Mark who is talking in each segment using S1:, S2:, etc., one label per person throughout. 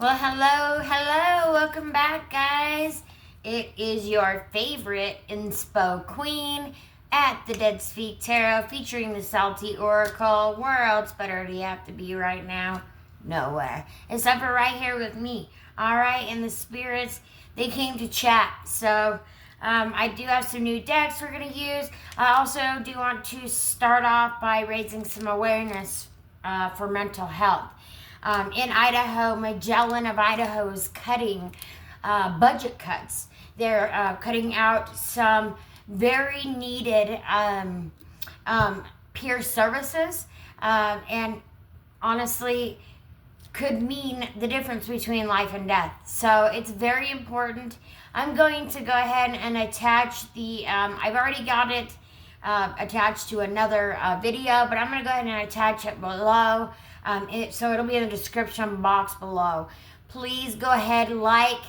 S1: Well, hello, welcome back, guys. It is your favorite inspo queen at the Dead Speak Tarot, featuring the Salty Oracle. Where else better do you have to be right now? Nowhere. Except for right here with me. All right, and the spirits, they came to chat. So I do have some new decks we're going to use. I also do want to start off by raising some awareness for mental health. In Idaho, Magellan of Idaho is cutting budget cuts. They're cutting out some very needed peer services, and honestly could mean the difference between life and death. So it's very important. I'm going to go ahead and attach the, I've already got it attached to another video, but I'm going to go ahead and attach it below. So it'll be in the description box below. Please go ahead, like,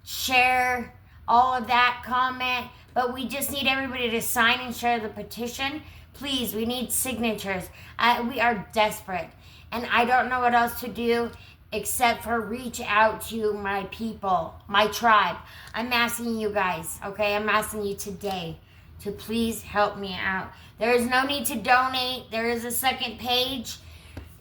S1: share, all of that, comment. But we just need everybody to sign and share the petition. Please, we need signatures. We are desperate. And I don't know what else to do except for reach out to my people, my tribe. I'm asking you guys, okay? I'm asking you today to please help me out. There is no need to donate. There is a second page.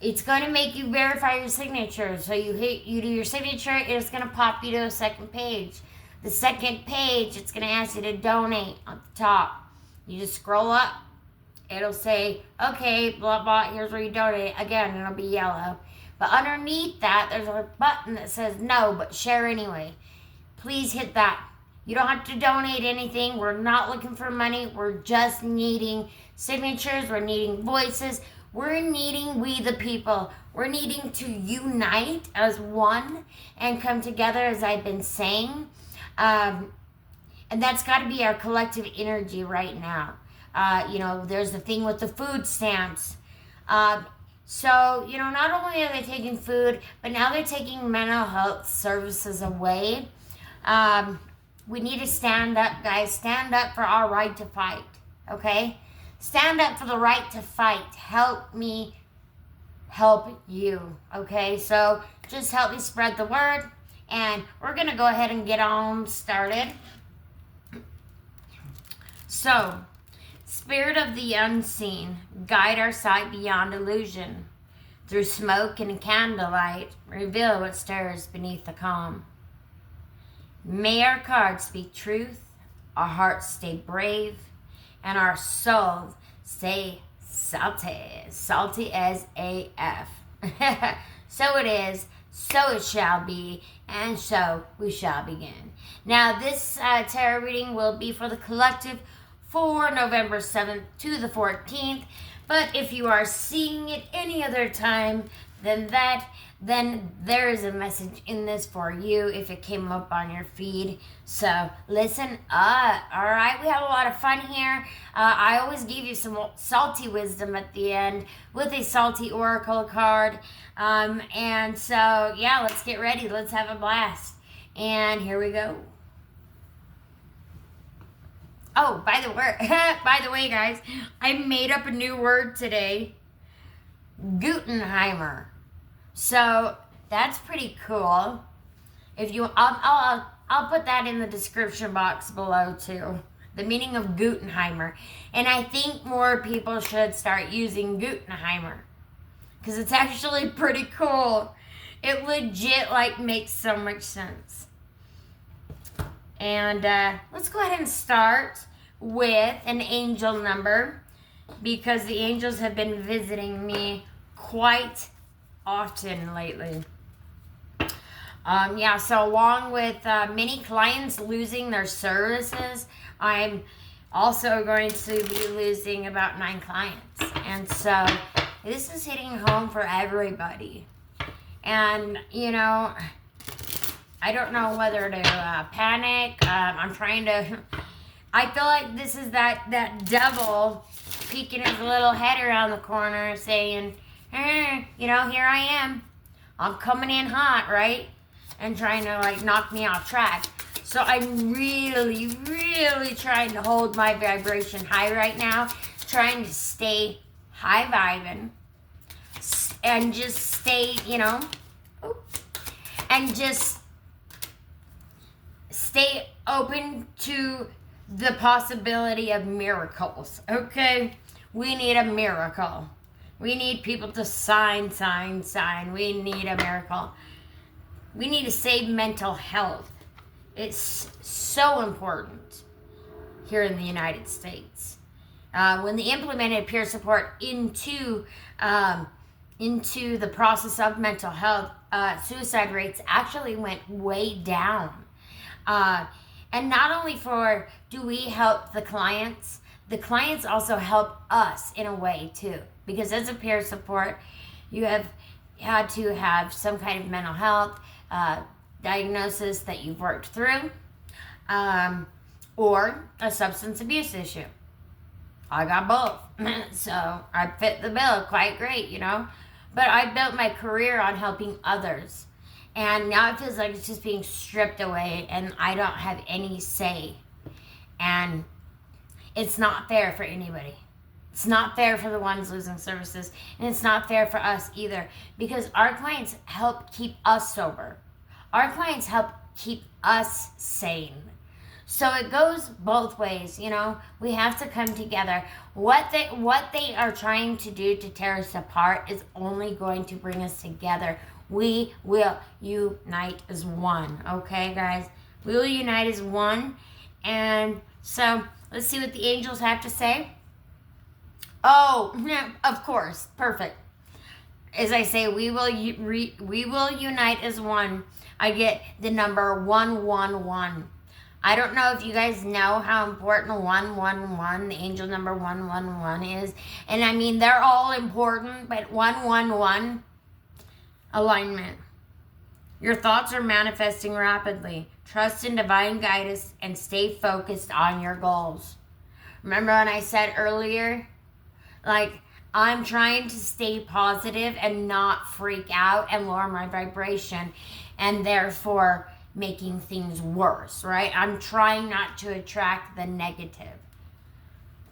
S1: It's going to make you verify your signature. So you do your signature, it's going to pop you to a second page. The second page, it's going to ask you to donate at the top. You just scroll up. It'll say, okay, blah, blah, here's where you donate. Again, it'll be yellow. But underneath that, there's a button that says no, but share anyway. Please hit that. You don't have to donate anything. We're not looking for money. We're just needing signatures. We're needing voices. We're needing we the people. We're needing to unite as one and come together, as I've been saying. And that's got to be our collective energy right now. There's the thing with the food stamps. So, not only are they taking food, but now they're taking mental health services away. We need to stand up, guys. Stand up for our right to fight, okay? Stand up for the right to fight. Help me help you, okay? So just help me spread the word, and we're going to go ahead and get on started. So, Spirit of the unseen, guide our sight beyond illusion. Through smoke and candlelight, reveal what stirs beneath the calm. May our cards speak truth, our hearts stay brave, and our souls stay salty as AF. So it is, so it shall be, and so we shall begin. Now, this tarot reading will be for the collective for November 7th to the 14th. But if you are seeing it any other time than that, then there is a message in this for you if it came up on your feed. So listen up, all right? We have a lot of fun here. I always give you some salty wisdom at the end with a salty oracle card. And so, yeah, let's get ready. Let's have a blast. And here we go. Oh, by the way, guys, I made up a new word today. Gutenheimer. So that's pretty cool. If you, I'll put that in the description box below too. The meaning of Gutenheimer, and I think more people should start using Gutenheimer because it's actually pretty cool. It legit makes so much sense. And let's go ahead and start with an angel number because the angels have been visiting me quite often lately. So along with many clients losing their services, I'm also going to be losing about 9 clients. And so this is hitting home for everybody. And, I don't know whether to panic. I'm trying to... I feel like this is that devil peeking his little head around the corner saying, here I am. I'm coming in hot, right? And trying to knock me off track. So I'm really, really trying to hold my vibration high right now. Trying to stay high vibing. And just stay, and just stay open to the possibility of miracles, okay? We need a miracle. We need people to sign. We need a miracle. We need to save mental health. It's so important here in the United States. When they implemented peer support into the process of mental health, suicide rates actually went way down. And not only do we help the clients also help us in a way too. Because as a peer support, you have had to have some kind of mental health diagnosis that you've worked through, or a substance abuse issue. I got both. So I fit the bill quite great, you know. But I built my career on helping others. And now it feels like it's just being stripped away and I don't have any say. And it's not fair for anybody. It's not fair for the ones losing services. And it's not fair for us either. Because our clients help keep us sober. Our clients help keep us sane. So it goes both ways, you know. We have to come together. What they are trying to do to tear us apart is only going to bring us together. We will unite as one, okay, guys? We will unite as one. And so let's see what the angels have to say. Oh, of course, perfect. As I say, we will unite as one. I get the number 111. I don't know if you guys know how important 111, the angel number 111 is. And I mean, they're all important, but 111, alignment. Your thoughts are manifesting rapidly. Trust in divine guidance and stay focused on your goals. Remember when I said earlier, like, I'm trying to stay positive and not freak out and lower my vibration and therefore making things worse, right? I'm trying not to attract the negative.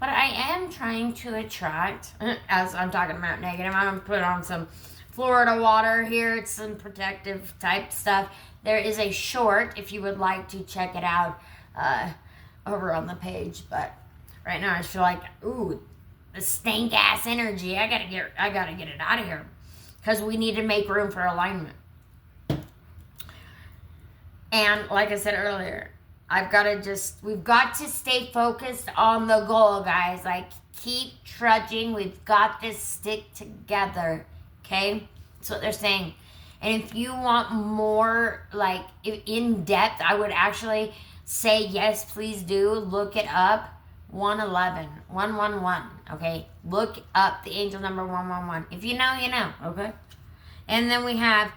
S1: But I am trying to attract, as I'm talking about negative, I'm going to put on some Florida water here. It's some protective type stuff. There is a short, if you would like to check it out, over on the page. But right now I just feel like, ooh, the stank ass energy. I gotta get it out of here. Because we need to make room for alignment. And like I said earlier, we've got to stay focused on the goal, guys. Like, keep trudging. We've got to stick together, okay? That's what they're saying. And if you want more, like, in depth, I would actually say, yes, please do. Look it up. 111, 111, okay? Look up the angel number 111. If you know, you know, okay? And then we have,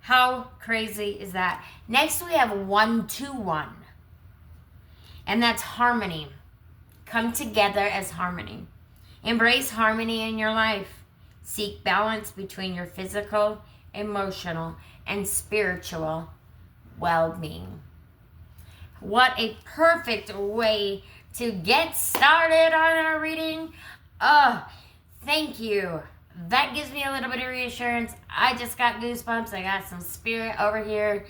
S1: how crazy is that? Next we have 121. And that's harmony. Come together as harmony. Embrace harmony in your life. Seek balance between your physical, emotional, and spiritual well-being. What a perfect way to get started on our reading. Oh, thank you. That gives me a little bit of reassurance. I just got goosebumps. I got some spirit over here,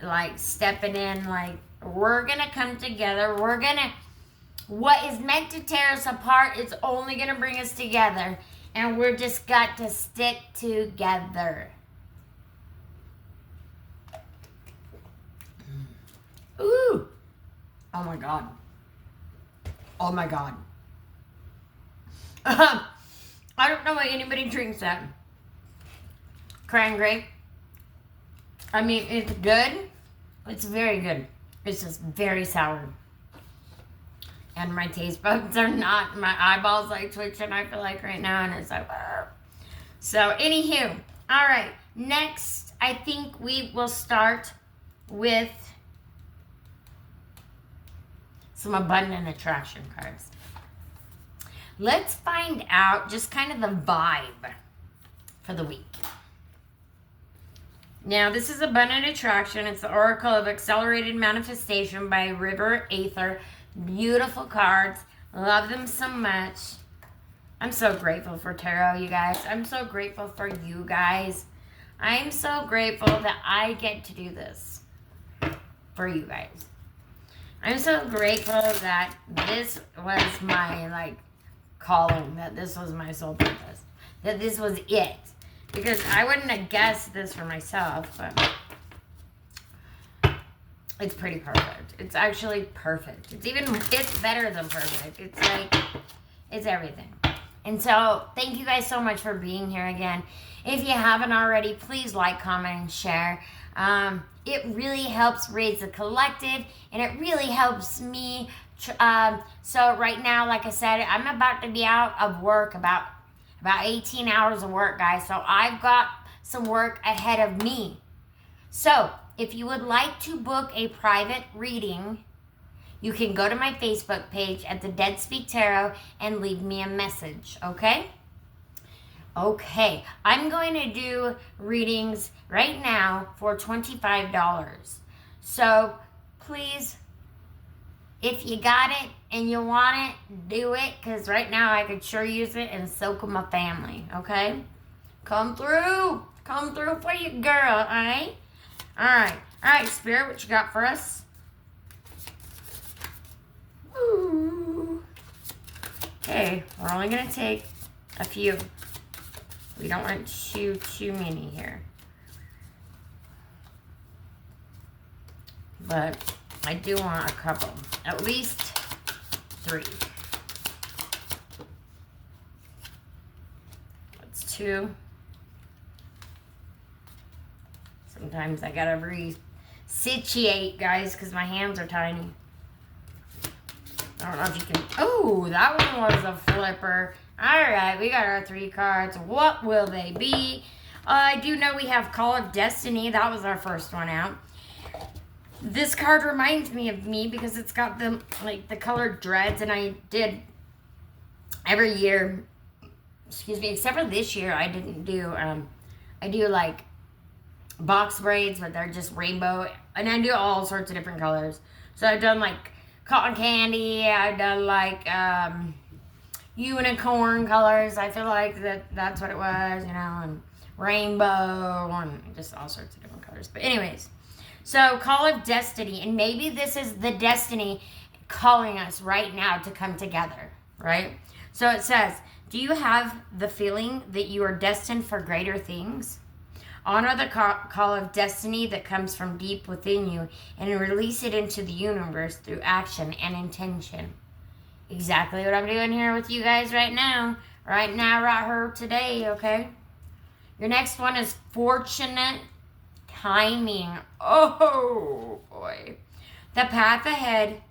S1: like, stepping in. Like, we're going to come together. What is meant to tear us apart is only going to bring us together. And we're just got to stick together. Ooh. Oh, my God. Oh, my God. I don't know why anybody drinks that. Cran grape. I mean, it's good. It's very good. It's just very sour. And my taste buds are not, my eyeballs like twitching, I feel like right now, and it's like, "Arr." So, anywho. All right. Next, I think we will start with some abundant attraction cards. Let's find out just kind of the vibe for the week. Now, this is Abundant Attraction. It's the Oracle of Accelerated Manifestation by River Aether. Beautiful cards. Love them so much. I'm so grateful for tarot, you guys. I'm so grateful for you guys. I'm so grateful that I get to do this for you guys. I'm so grateful that this was my, like, calling, that this was my sole purpose, that this was it. Because I wouldn't have guessed this for myself, but it's pretty perfect. It's actually perfect. It's better than perfect. It's like, it's everything. And so, thank you guys so much for being here again. If you haven't already, please like, comment, and share. It really helps raise the collective, and it really helps me. So right now, like I said, I'm about to be out of work, about 18 hours of work, guys. So I've got some work ahead of me. So if you would like to book a private reading, you can go to my Facebook page at the Dead Speak Tarot and leave me a message, okay? Okay, I'm going to do readings right now for $25. So please, if you got it and you want it, do it. Because right now I could sure use it, and so could my family, okay? Come through. Come through for you, girl, all right? All right, Spirit, what you got for us? Ooh. Okay, we're only going to take a few. We don't want too many here. But I do want a couple. At least 3. That's 2. Sometimes I gotta re-situate, guys, because my hands are tiny. I don't know if you can... Oh, that one was a flipper. Alright, we got our 3 cards. What will they be? I do know we have Call of Destiny. That was our first one out. This card reminds me of me because it's got the colored dreads, and I did every year, excuse me, except for this year, I didn't do, I do like box braids, but they're just rainbow, and I do all sorts of different colors. So I've done like cotton candy, I've done like, unicorn colors. I feel like that's what it was, you know, and rainbow, and just all sorts of different colors. But anyways, so Call of Destiny, and maybe this is the destiny calling us right now to come together, right? So it says, do you have the feeling that you are destined for greater things? Honor the call of destiny that comes from deep within you and release it into the universe through action and intention. Exactly what I'm doing here with you guys right now. Right here, today, okay? Your next one is fortunate timing. Oh, boy. The path ahead.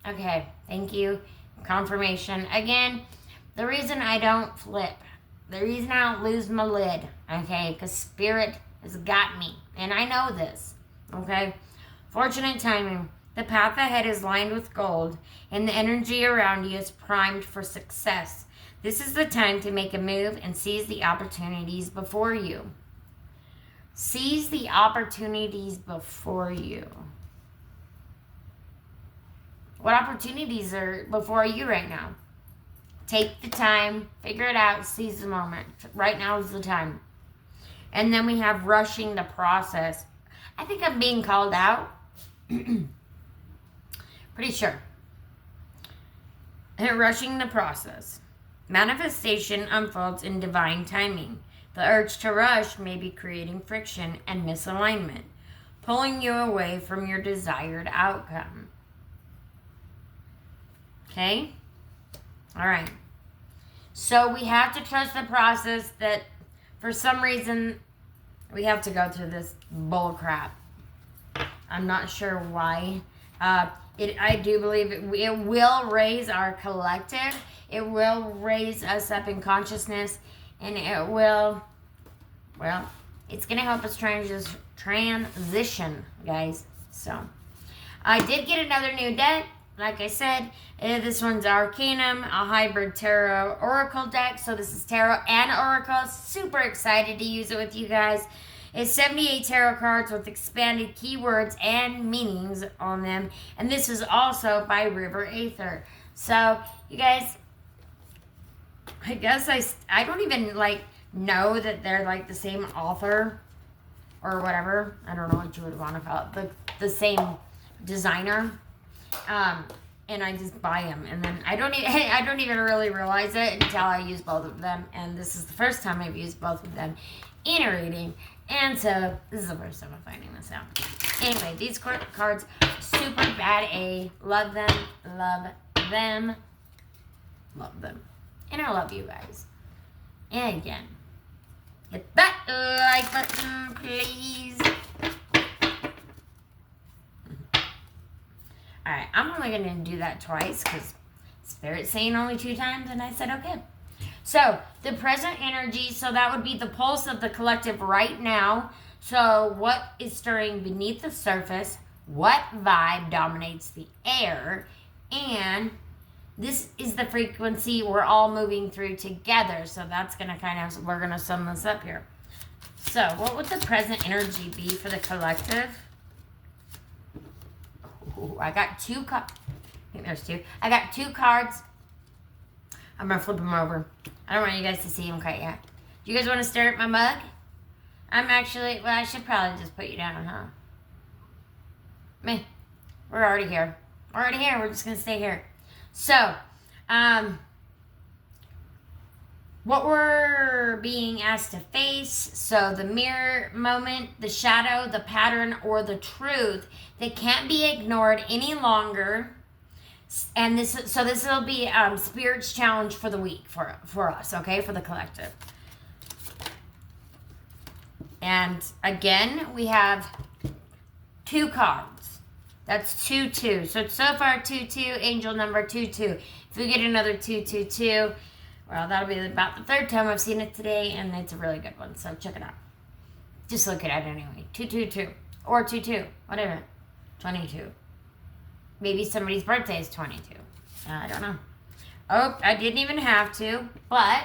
S1: Okay, thank you. Confirmation. Again, the reason I don't flip, the reason I don't lose my lid, okay, because Spirit has got me, and I know this, okay? Fortunate timing. The path ahead is lined with gold, and the energy around you is primed for success. This is the time to make a move and seize the opportunities before you. Seize the opportunities before you. What opportunities are before you right now? Take the time, figure it out, seize the moment. Right now is the time. And then we have rushing the process. I think I'm being called out. Pretty sure. And rushing the process. Manifestation unfolds in divine timing. The urge to rush may be creating friction and misalignment, pulling you away from your desired outcome. Okay? All right. So we have to trust the process that for some reason we have to go through this bull crap. I'm not sure why. I do believe it will raise our collective. It will raise us up in consciousness, and it will, well, it's going to help us transition, guys. So, I did get another new deck. Like I said, this one's Arcanum, a hybrid tarot oracle deck. So this is tarot and oracle. Super excited to use it with you guys. It's 78 tarot cards with expanded keywords and meanings on them. And this is also by River Aether. So, you guys, I guess I don't even, know that they're, the same author. or whatever. I don't know what you would want to call it. The same designer. And I just buy them, and then I don't even really realize it until I use both of them. And this is the first time I've used both of them in a reading, and so this is the first time I'm finding this out. Anyway, these cards, super bad A. Love them, love them, love them, and I love you guys. And again, hit that like button, please. Alright, I'm only going to do that twice because Spirit's saying only 2 times, and I said okay. So, the present energy, so that would be the pulse of the collective right now. So, what is stirring beneath the surface? What vibe dominates the air? And this is the frequency we're all moving through together. So, that's going to we're going to sum this up here. So, what would the present energy be for the collective? Ooh, I got 2 cards. I think there's 2. I got 2 cards. I'm going to flip them over. I don't want you guys to see them quite yet. Do you guys want to stare at my mug? I'm actually, well, I should probably just put you down, huh? We're already here. We're just going to stay here. So, what we're being asked to face, so the mirror moment, the shadow, the pattern, or the truth that can't be ignored any longer. And this will be Spirit's challenge for the week for us, okay, for the collective. And again, we have 2 cards. That's 2, 2. So it's so far 2, 2, angel number 2, 2. If we get another 2, 2, 2, well, that'll be about the 3rd time I've seen it today, and it's a really good one, so check it out. Just look at it anyway. 2, 2, 2. Or 2, 2. Whatever. 22. Maybe somebody's birthday is 22. I don't know. Oh, I didn't even have to, but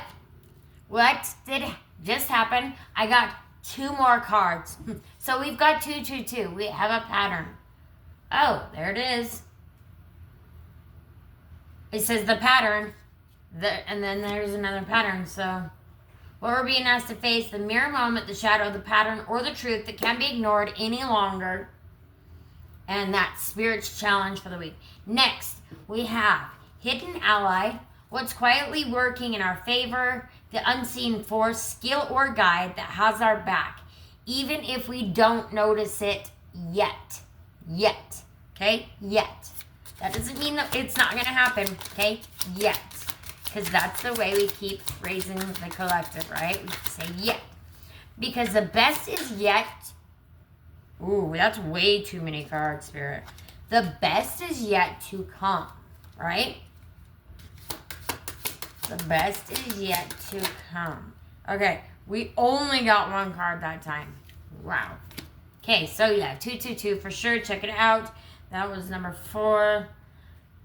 S1: what did just happen? I got 2 more cards. So we've got 2, 2, 2. We have a pattern. Oh, there it is. It says the pattern. And then there's another pattern. So what we're being asked to face, the mirror moment, the shadow, the pattern, or the truth that can't be ignored any longer. And that's Spirit's challenge for the week. Next, we have hidden ally, what's quietly working in our favor, the unseen force, skill, or guide that has our back, even if we don't notice it yet. Yet. Okay? Yet. That doesn't mean that it's not going to happen. Okay? Yet. Because that's the way we keep raising the collective, right? We say yet. Because the best is yet. Ooh, that's way too many cards, Spirit. The best is yet to come, right? The best is yet to come. Okay, we only got 1 card that time. Wow. Okay, so yeah, 2, 2, 2 for sure. Check it out. That was number 4.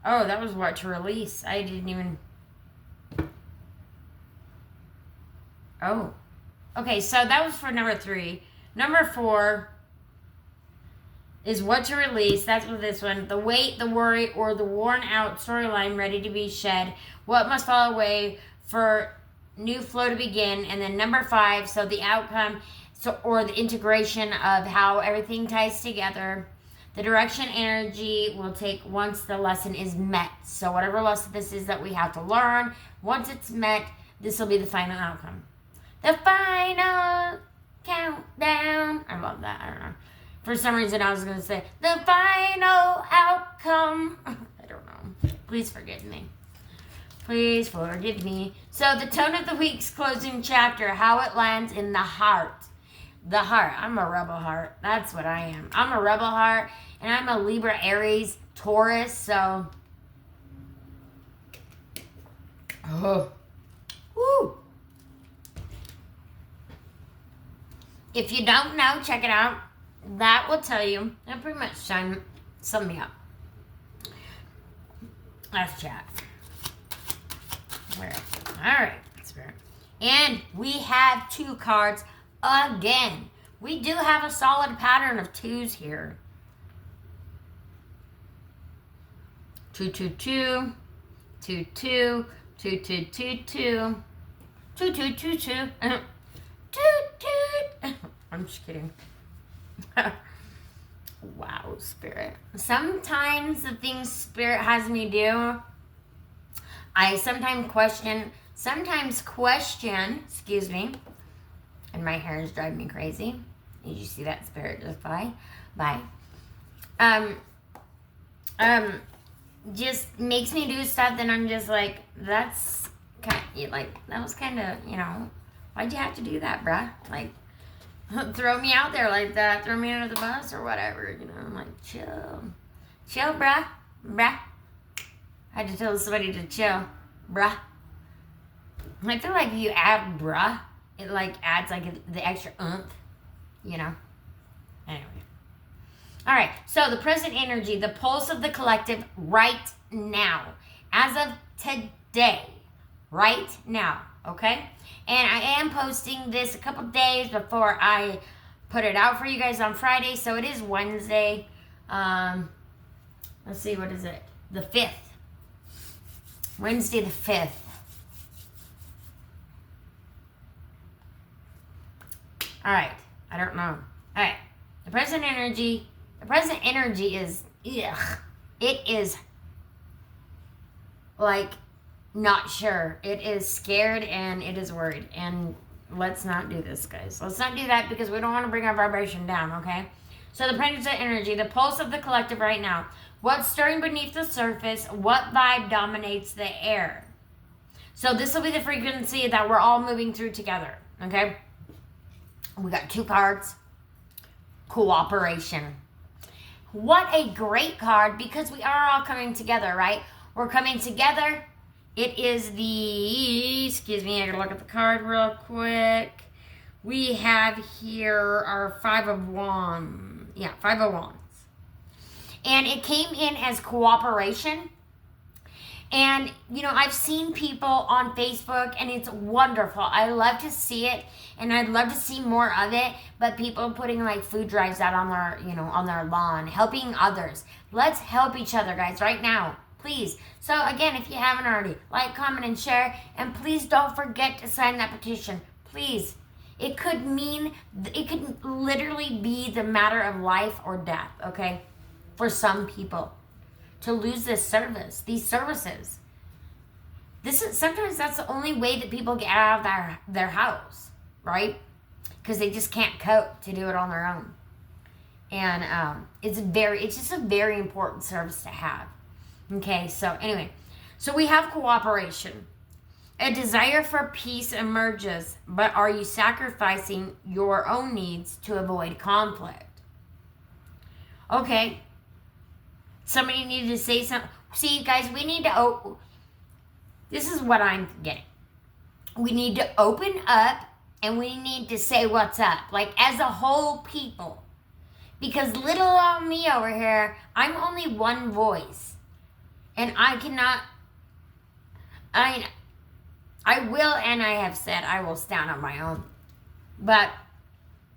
S1: Oh, that was what to release. I didn't even... Oh. Okay, so that was for number 3. Number 4 is what to release. That's with this one. The weight, the worry, or the worn out storyline ready to be shed. What must fall away for new flow to begin. And then number 5, so the outcome, or the integration of how everything ties together. The direction energy will take once the lesson is met. So whatever lesson this is that we have to learn, once it's met, this will be the final outcome. The final countdown. I love that. I don't know. For some reason, I was going to say, the final outcome. I don't know. Please forgive me. Please forgive me. So, the tone of the week's closing chapter, how it lands in the heart. The heart. I'm a rebel heart. That's what I am. I'm a rebel heart, and I'm a Libra, Aries, Taurus, so. Oh. Woo. If you don't know, check it out. That will tell you. That pretty much sum me up. Let's chat. All right. Spirit. And we have 2 cards again. We do have a solid pattern of 2s here. 2, 2, 2, 2, 2, 2, 2, 2, 2, 2, 2, 2, 2, 2, 2. I'm just kidding. Wow, Spirit. Sometimes the things Spirit has me do, I sometimes question, excuse me, and my hair is driving me crazy. Did you see that, Spirit just fly by? Just makes me do stuff that I'm just like, that's kind of, like, that was kind of, why'd you have to do that, bruh? Like, throw me out there like that, throw me under the bus or whatever, I'm like, chill, bruh. I had to tell somebody to chill, bruh. I feel like if you add bruh, it like adds like the extra anyway. All right, so the present energy, the pulse of the collective right now, as of today, right now, okay? And I am posting this a couple days before I put it out for you guys on Friday, so it is Wednesday. Let's see, what is it? The 5th. Wednesday the 5th. All right, I don't know. All right, the present energy is, ugh, it is like not sure. It is scared and it is worried. And let's not do this, guys. Let's not do that because we don't want to bring our vibration down, okay? So the present energy, the pulse of the collective right now. What's stirring beneath the surface? What vibe dominates the air? So this will be the frequency that we're all moving through together, okay? We got 2 cards. Cooperation. What a great card, because we are all coming together, right? We're coming together. It is the, excuse me, I gotta look at the card real quick. We have here our 5 of Wands. Yeah, 5 of Wands. And it came in as cooperation. And, I've seen people on Facebook, and it's wonderful. I love to see it, and I'd love to see more of it. But people putting, like, food drives out on their, on their lawn, helping others. Let's help each other, guys, right now, please. So, again, if you haven't already, like, comment, and share. And please don't forget to sign that petition. Please. It could literally be the matter of life or death, okay, for some people. To lose these services. Sometimes that's the only way that people get out of their house, right? Because they just can't cope to do it on their own. And it's just a very important service to have. Okay, so anyway, so we have cooperation. A desire for peace emerges, but are you sacrificing your own needs to avoid conflict? Okay. Somebody needed to say something. See, guys, we need to... this is what I'm getting. We need to open up, and we need to say what's up. Like, as a whole people. Because little old me over here, I'm only one voice. And I cannot... I will, and I have said I will stand on my own. But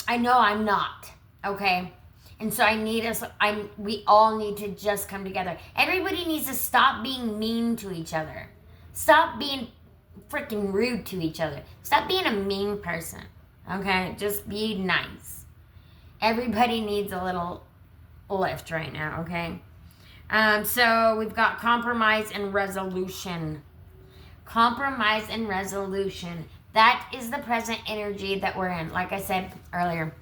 S1: I know I'm not. Okay? And so we all need to just come together. Everybody needs to stop being mean to each other. Stop being freaking rude to each other. Stop being a mean person. Okay? Just be nice. Everybody needs a little lift right now, okay? So we've got compromise and resolution. Compromise and resolution. That is the present energy that we're in. Like I said earlier.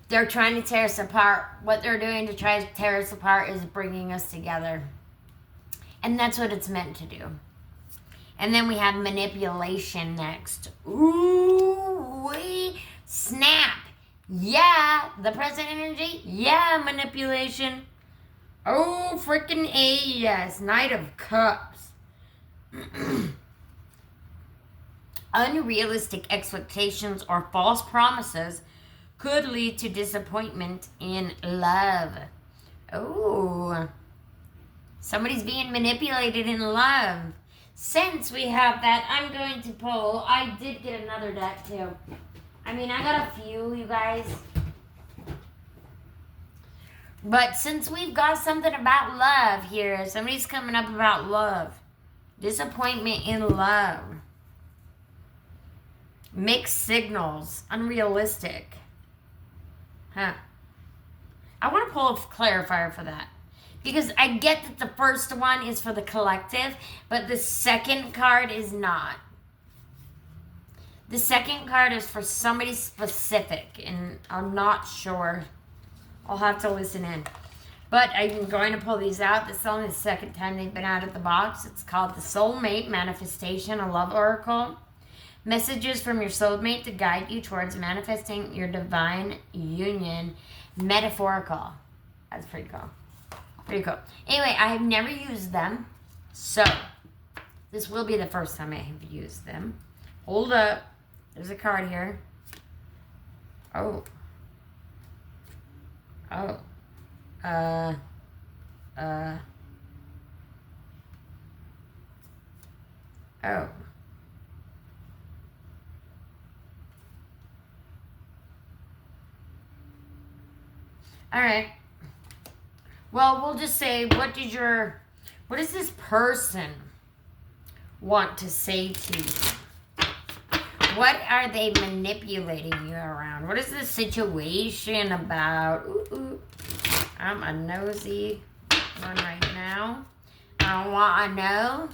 S1: They're trying to tear us apart. What they're doing to try to tear us apart is bringing us together. And that's what it's meant to do. And then we have manipulation next. Ooh, snap. Yeah, the present energy. Yeah, manipulation. Oh, freaking A, yes. Knight of Cups. Unrealistic expectations or false promises could lead to disappointment in love. Oh, somebody's being manipulated in love. Since we have that, I'm going to pull. I did get another deck too. I got a few, you guys. But since we've got something about love here, somebody's coming up about love. Disappointment in love. Mixed signals. Unrealistic. Huh. I want to pull a clarifier for that. Because I get that the first one is for the collective, but the second card is not. The second card is for somebody specific, and I'm not sure. I'll have to listen in. But I'm going to pull these out. This is only the second time they've been out of the box. It's called the Soulmate Manifestation, a love oracle. Messages from your soulmate to guide you towards manifesting your divine union. Metaphorical. That's pretty cool. Pretty cool. Anyway, I have never used them. So, this will be the first time I have used them. Hold up. There's a card here. Oh. Oh. Oh. All right. Well, we'll just say, what does this person want to say to you? What are they manipulating you around? What is the situation about? Ooh. I'm a nosy one right now. I want to know.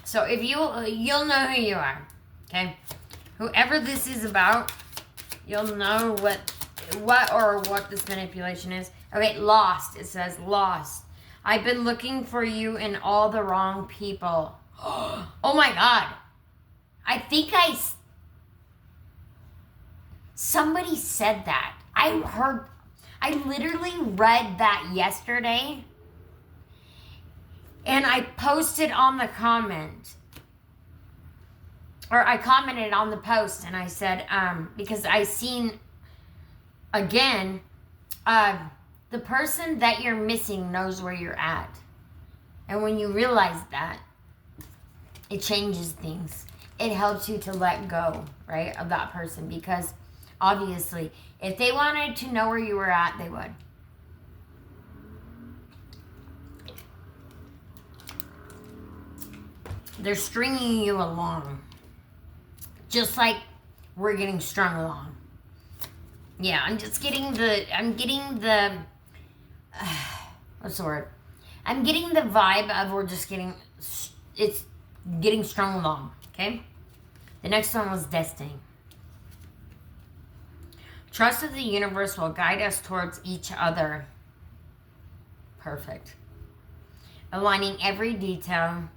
S1: So if you'll know who you are, okay? Whoever this is about, you'll know what this manipulation is. Okay, lost. It says lost. I've been looking for you in all the wrong people. Oh my God. I think somebody said that. I literally read that yesterday. And I posted on the comment. Or I commented on the post and I said, because I seen, again, the person that you're missing knows where you're at. And when you realize that, it changes things. It helps you to let go, right, of that person. Because obviously, if they wanted to know where you were at, they would. They're stringing you along. Just like we're getting strung along. Yeah, I'm getting the, what's the word? I'm getting the vibe of it's getting strung along, okay? The next one was destiny. Trust that the universe will guide us towards each other. Perfect. Aligning every detail,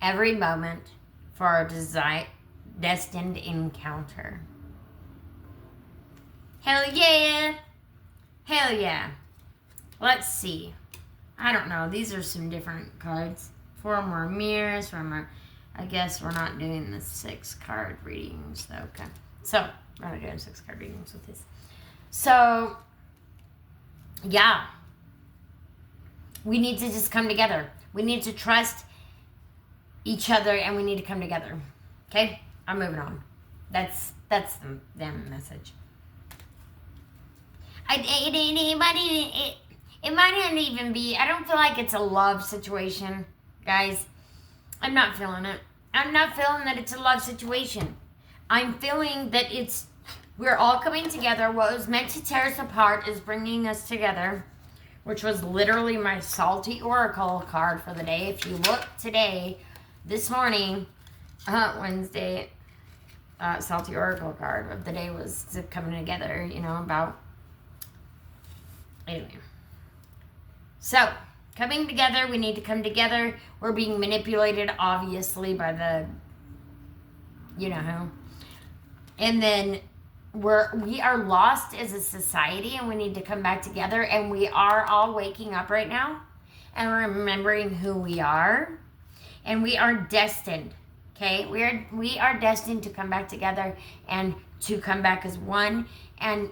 S1: every moment for our destined encounter. Hell yeah. Hell yeah. Let's see. I don't know. These are some different cards. 4 more mirrors. I guess we're not doing the 6 card readings. Okay. So, we're not doing 6 card readings with this. So, yeah. We need to just come together. We need to trust each other and we need to come together. Okay? I'm moving on. That's the message. It might not even be, I don't feel like it's a love situation, guys. I'm not feeling it. I'm not feeling that it's a love situation. I'm feeling that we're all coming together. What was meant to tear us apart is bringing us together, which was literally my salty oracle card for the day. If you look today, this morning, Wednesday, salty oracle card of the day was coming together, about, anyway. So, coming together, we need to come together. We're being manipulated, obviously, by the, you know who. And then we are lost as a society, and we need to come back together. And we are all waking up right now and remembering who we are. And we are destined, okay? We are destined to come back together and to come back as one and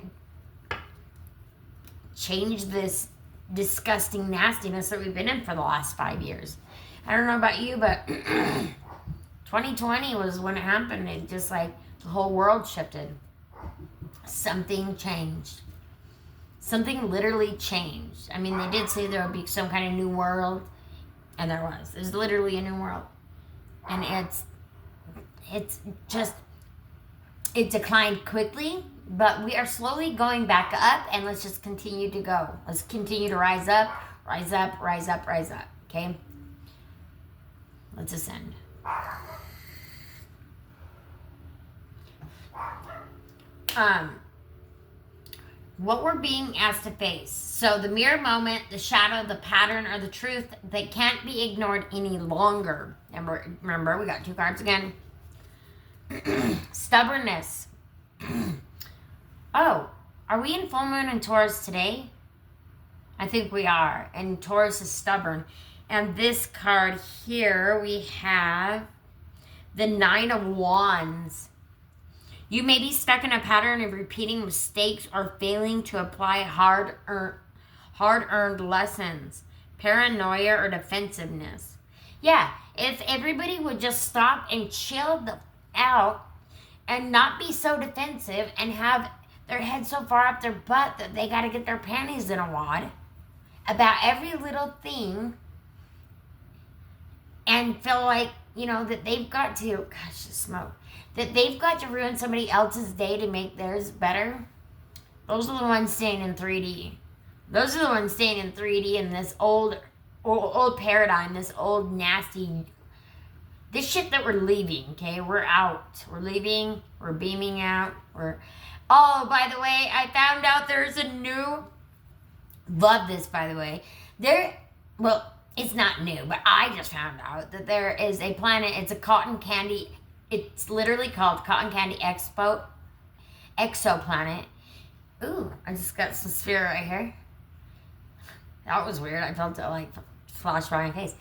S1: change this disgusting nastiness that we've been in for the last 5 years. I don't know about you, but 2020 was when it happened. It just like the whole world shifted. Something changed. Something literally changed. I mean, they did say there would be some kind of new world, and there was. There's literally a new world. And it's just, it declined quickly, but we are slowly going back up, and let's just continue to go. Let's continue to rise up, rise up, rise up, rise up. Okay? Let's ascend. What we're being asked to face. So the mirror moment, the shadow, the pattern, or the truth, they can't be ignored any longer. Remember, we got 2 cards again. Stubbornness. Oh, are we in full moon in Taurus today? I think we are. And Taurus is stubborn. And this card here, we have the 9 of Wands. You may be stuck in a pattern of repeating mistakes or failing to apply hard-earned lessons, paranoia, or defensiveness. Yeah, if everybody would just stop and chill out and not be so defensive and have their head so far up their butt that they got to get their panties in a wad about every little thing and feel like, that they've got to, gosh, the smoke, that they've got to ruin somebody else's day to make theirs better. Those are the ones staying in 3D. Those are the ones staying in 3D in this old paradigm, this old nasty, this shit that we're leaving, okay? We're out. We're leaving. We're beaming out. Oh, by the way, I found out there's a new, love this, by the way. It's not new, but I just found out that there is a planet, it's a cotton candy, it's literally called Cotton Candy Exoplanet. Ooh, I just got some sphere right here. That was weird. I felt it like flash by my face.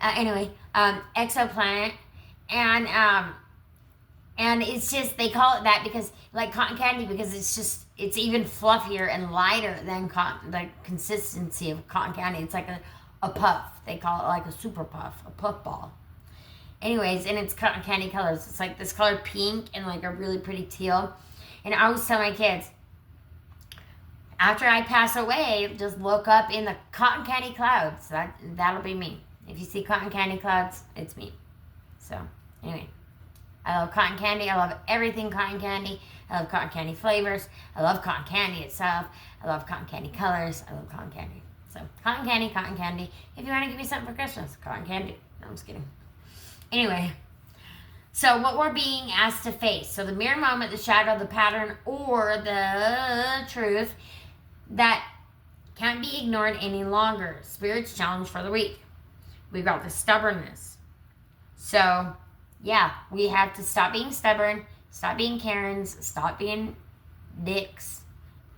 S1: Anyway, exoplanet, and it's just, they call it that because, like cotton candy, because it's even fluffier and lighter than the consistency of cotton candy. It's like a puff. They call it like a super puff, a puff ball. Anyways, and it's cotton candy colors. It's like this color pink and like a really pretty teal. And I always tell my kids, after I pass away, just look up in the cotton candy clouds. That'll be me. If you see cotton candy clouds, it's me. So, anyway. I love cotton candy. I love everything cotton candy. I love cotton candy flavors. I love cotton candy itself. I love cotton candy colors. I love cotton candy. So, cotton candy, cotton candy. If you want to give me something for Christmas, cotton candy. No, I'm just kidding. Anyway, so what we're being asked to face. So the mirror moment, the shadow, the pattern, or the truth that can't be ignored any longer. Spirit's challenge for the week. We've got the stubbornness. So, yeah, we have to stop being stubborn, stop being Karens, stop being dicks,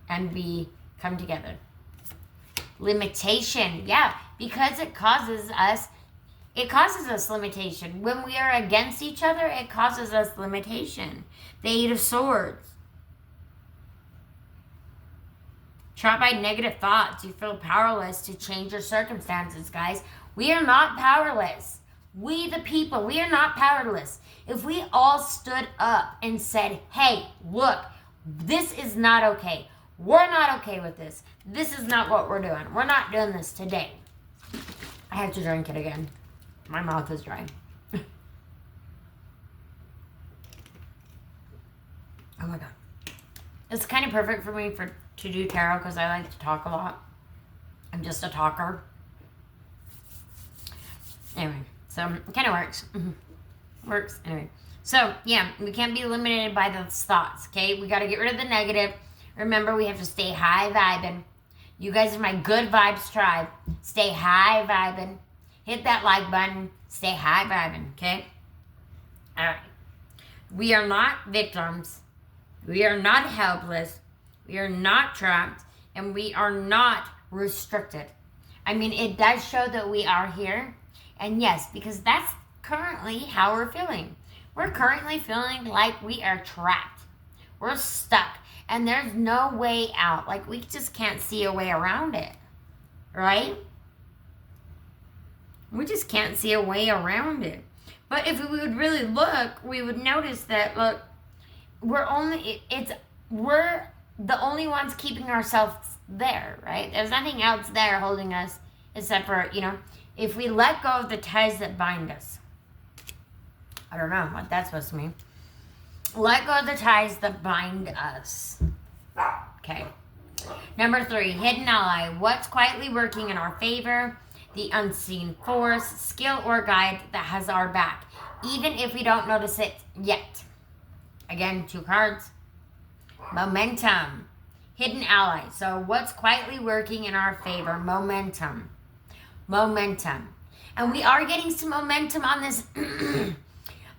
S1: and we come together. Limitation. Yeah, because it causes us limitation. When we are against each other, it causes us limitation. The 8 of Swords. Trapped by negative thoughts, you feel powerless to change your circumstances, guys. We are not powerless. We, the people, we are not powerless. If we all stood up and said, hey, look, this is not okay. We're not okay with this. This is not what we're doing. We're not doing this today. I have to drink it again. My mouth is dry. Oh my God. It's kind of perfect for me to do tarot because I like to talk a lot. I'm just a talker. Anyway, so it kind of works. Works. Anyway. So, yeah, we can't be limited by those thoughts, okay? We got to get rid of the negative. Remember, we have to stay high vibing. You guys are my good vibes tribe. Stay high vibing. Hit that like button. Stay high vibing, okay? All right. We are not victims. We are not helpless. We are not trapped. And we are not restricted. I mean, it does show that we are here. And yes, because that's currently how we're feeling. We're currently feeling like we are trapped. We're stuck. And there's no way out. Like, we just can't see a way around it. Right? We just can't see a way around it. But if we would really look, we would notice that, look, we're the only ones keeping ourselves there, right? There's nothing else there holding us except for, if we let go of the ties that bind us. I don't know what that's supposed to mean. Let go of the ties that bind us. Okay. Number 3, hidden ally. What's quietly working in our favor? The unseen force, skill, or guide that has our back, even if we don't notice it yet. Again, 2 cards. Momentum. Hidden ally. So what's quietly working in our favor? Momentum. Momentum. And we are getting some momentum on this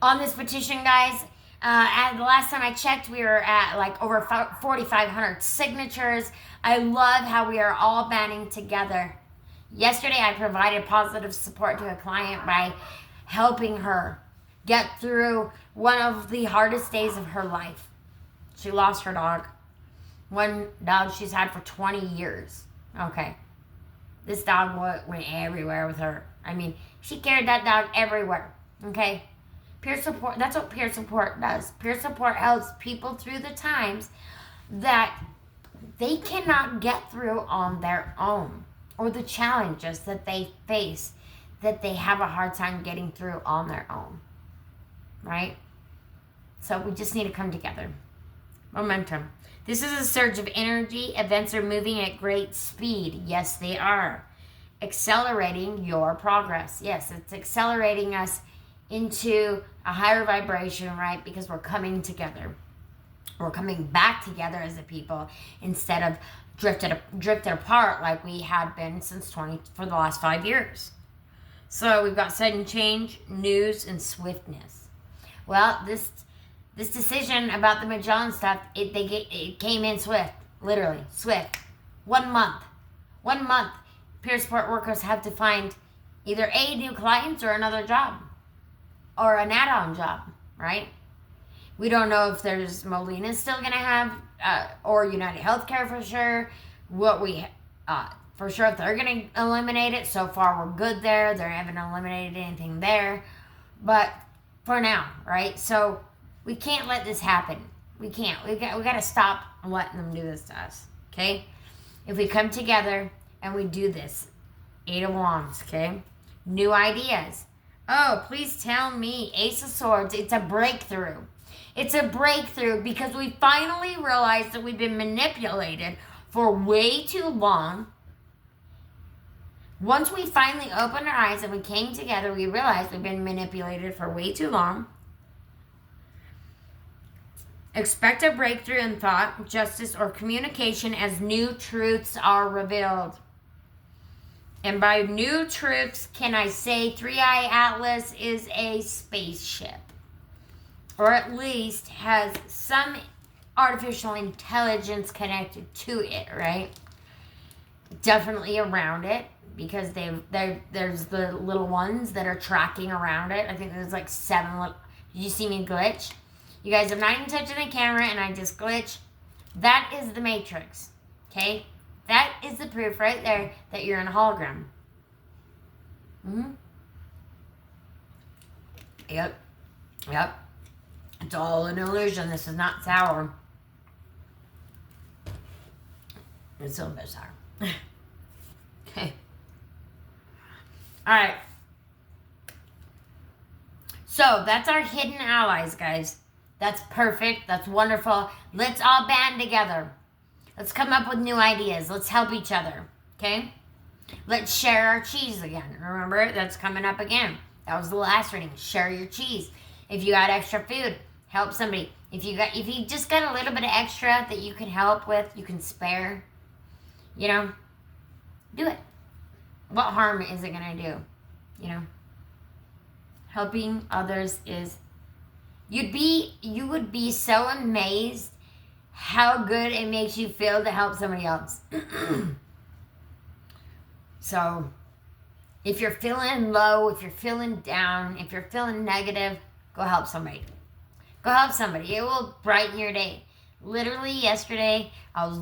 S1: on this petition, guys. And the last time I checked, we were at like over 4,500 signatures. I love how we are all banding together. Yesterday, I provided positive support to a client by helping her get through one of the hardest days of her life. She lost her dog. One dog she's had for 20 years. Okay. This dog went everywhere with her. I mean, she carried that dog everywhere. Okay. Peer support, that's what peer support does. Peer support helps people through the times that they cannot get through on their own, or the challenges that they face that they have a hard time getting through on their own, right? So we just need to come together. Momentum. This is a surge of energy. Events are moving at great speed. Yes, they are. Accelerating your progress. Yes, it's accelerating us into a higher vibration, right? Because we're coming together. We're coming back together as a people instead of drifted apart like we had been for the last 5 years. So we've got sudden change, news, and swiftness. Well, this decision about the Magellan stuff, it came in swift, literally swift. 1 month. 1 month. Peer support workers have to find either new clients or another job, or an add-on job, right? We don't know if there's Molina's still going to have, or United Healthcare for sure. For sure if they're going to eliminate it. So far we're good there. They haven't eliminated anything there. But for now, right? So we can't let this happen. We can't. We got to stop letting them do this to us, okay? If we come together and we do this, 8 of Wands, okay? New ideas. Oh, please tell me, Ace of Swords, it's a breakthrough. It's a breakthrough because we finally realized that we've been manipulated for way too long. Once we finally opened our eyes and we came together, we realized we've been manipulated for way too long. Expect a breakthrough in thought, justice, or communication as new truths are revealed. And by new truths, can I say 3i Atlas is a spaceship? Or at least has some artificial intelligence connected to it, right? Definitely around it, because there's the little ones that are tracking around it. I think there's like 7 little... Did you see me glitch? You guys, I'm not even touching the camera and I just glitch. That is the Matrix, okay? That is the proof right there that you're in a hologram. Yep. It's all an illusion. This is not sour. It's a little bit sour. Okay. Alright. So, that's our hidden allies, guys. That's perfect. That's wonderful. Let's all band together. Let's come up with new ideas. Let's help each other. Okay? Let's share our cheese again. Remember, that's coming up again. That was the last reading. Share your cheese. If you got extra food, help somebody. If you just got a little bit of extra that you can help with, you can spare, do it. What harm is it going to do? Helping others is, you would be so amazed how good it makes you feel to help somebody else. So, if you're feeling low, if you're feeling down, if you're feeling negative, go help somebody. Go help somebody. It will brighten your day. Literally yesterday, I was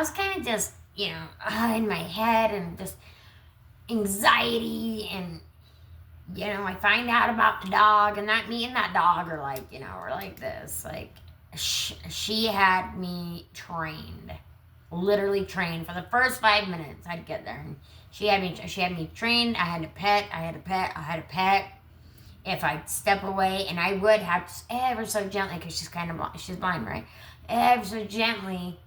S1: kind of just, in my head and just anxiety and, I find out about the dog, and that me and that dog are like, we're like this. Like, she had me trained. Literally trained. For the first 5 minutes, I'd get there. And she had me trained. I had a pet. if I step away, and I would have to ever so gently, because she's blind, right? Ever so gently,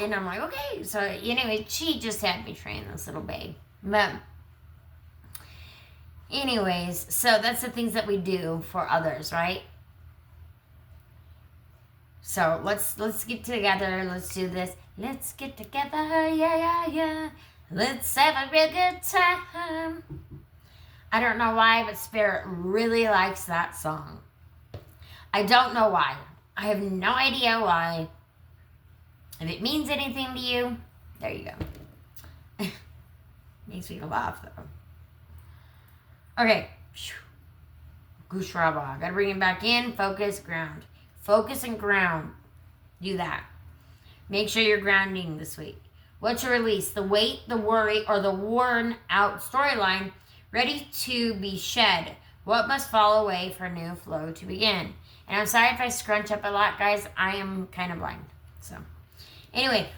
S1: and I'm like, okay. So anyway, she just had me train this little babe. But anyways, so that's the things that we do for others, right? So let's get together. Let's do this. Let's get together, yeah. Let's have a real good time. I don't know why, but Spirit really likes that song. I don't know why. I have no idea why. If it means anything to you, there you go. Makes me laugh, though. Okay. Gushraba. Gotta bring it back in. Focus, ground. Focus and ground. Do that. Make sure you're grounding this week. What to release? The weight, the worry, or the worn out storyline ready to be shed. What must fall away for new flow to begin? And I'm sorry if I scrunch up a lot, guys. I am kind of blind. So, anyway,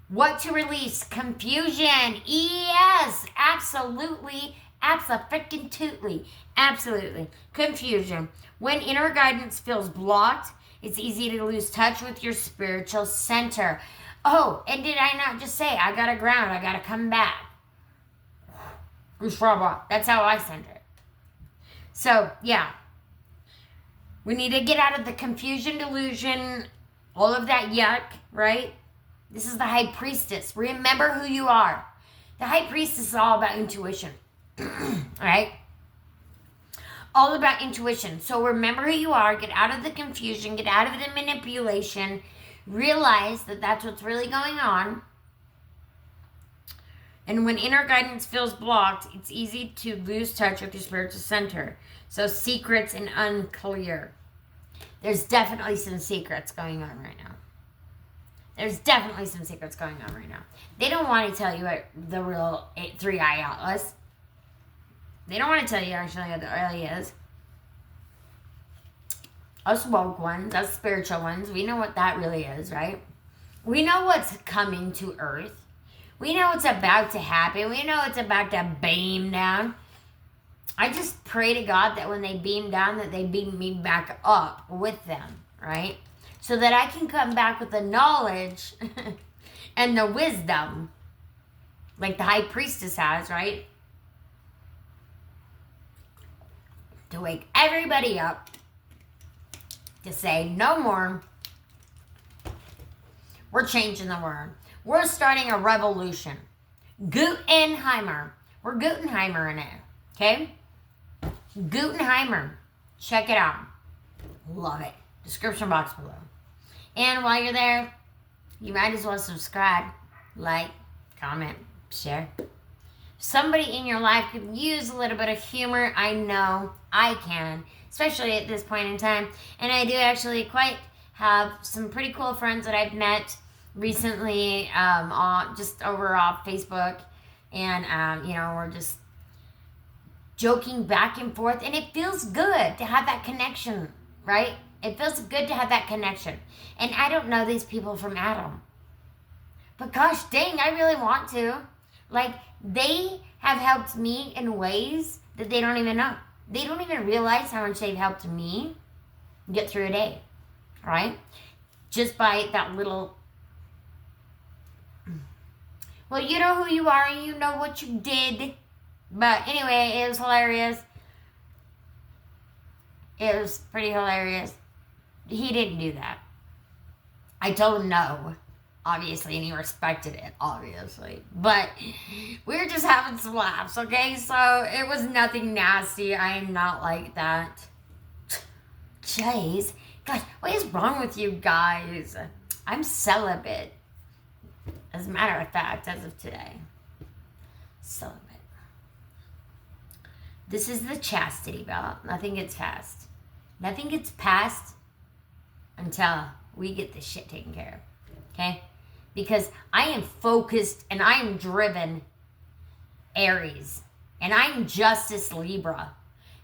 S1: what to release? Confusion. Yes, absolutely. Abso-freaking-tootly. Absolutely. Confusion. When inner guidance feels blocked, it's easy to lose touch with your spiritual center. Oh, and did I not just say, I gotta ground, I gotta come back. That's how I send it. So, yeah. We need to get out of the confusion, delusion, all of that yuck, right? This is the high priestess. Remember who you are. The high priestess is all about intuition. Right? All about intuition. So remember who you are. Get out of the confusion. Get out of the manipulation. Realize that that's what's really going on. And when inner guidance feels blocked, it's easy to lose touch with your spiritual center. So secrets and unclear. There's definitely some secrets going on right now. There's definitely some secrets going on right now. They don't want to tell you what the real 3-eye atlas. They don't want to tell you actually what it really is. Us woke ones, us spiritual ones, we know what that really is, right? We know what's coming to earth. We know what's about to happen. We know it's about to beam down. I just pray to God that when they beam down, that they beam me back up with them, right? So that I can come back with the knowledge and the wisdom, like the high priestess has, right? To wake everybody up, to say no more. We're changing the word. We're starting a revolution. Gutenheimer. We're Gutenheimer in it. Okay? Gutenheimer. Check it out. Love it. Description box below. And while you're there, you might as well subscribe, like, comment, share. Somebody in your life could use a little bit of humor. I know I can, especially at this point in time. And I do actually quite have some pretty cool friends that I've met recently, just over off Facebook. And, we're just joking back and forth. And it feels good to have that connection, right? It feels good to have that connection. And I don't know these people from Adam. But gosh dang, I really want to. Like, they have helped me in ways that they don't even know. They don't even realize how much they've helped me get through a day, right? Just by that little, well, you know who you are and you know what you did. But anyway, it was hilarious. It was pretty hilarious. He didn't do that. I told him no, obviously, and he respected it, obviously. But we were just having some laughs, okay? So it was nothing nasty. I am not like that. Jeez. Gosh, what is wrong with you guys? I'm celibate. As a matter of fact, as of today. Celibate. This is the chastity belt. Nothing gets past. Nothing gets past until we get this shit taken care of. Okay? Because I am focused and I am driven Aries. And I'm Justice Libra.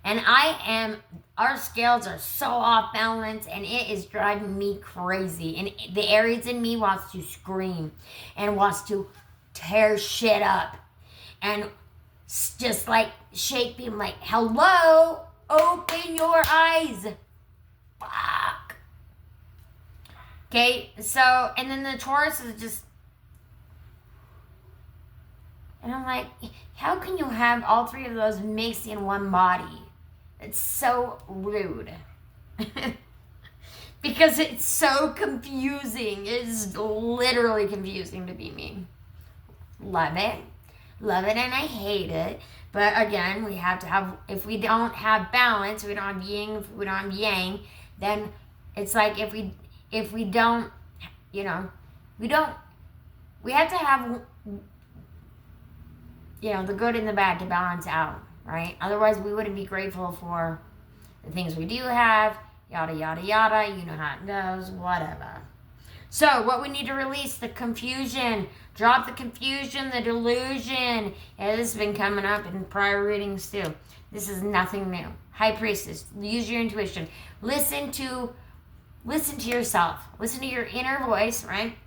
S1: And our scales are so off balance and it is driving me crazy. And the Aries in me wants to scream and wants to tear shit up and just like shake people like, hello, open your eyes. Fuck. Okay, so, and then the Taurus is just, and I'm like, how can you have all three of those mixed in one body? It's so rude. Because it's so confusing. It's literally confusing to be me. Love it. Love it and I hate it. But again, we have to have, if we don't have balance, we don't have yin, if we don't have yang, then it's like if we don't, we have to have, the good and the bad to balance out, right? Otherwise, we wouldn't be grateful for the things we do have, yada, yada, yada. You know how it goes, whatever. So, what we need to release, the confusion. Drop the confusion, the delusion. Yeah, this has been coming up in prior readings too. This is nothing new. High Priestess, use your intuition. Listen to yourself. Listen to your inner voice, right?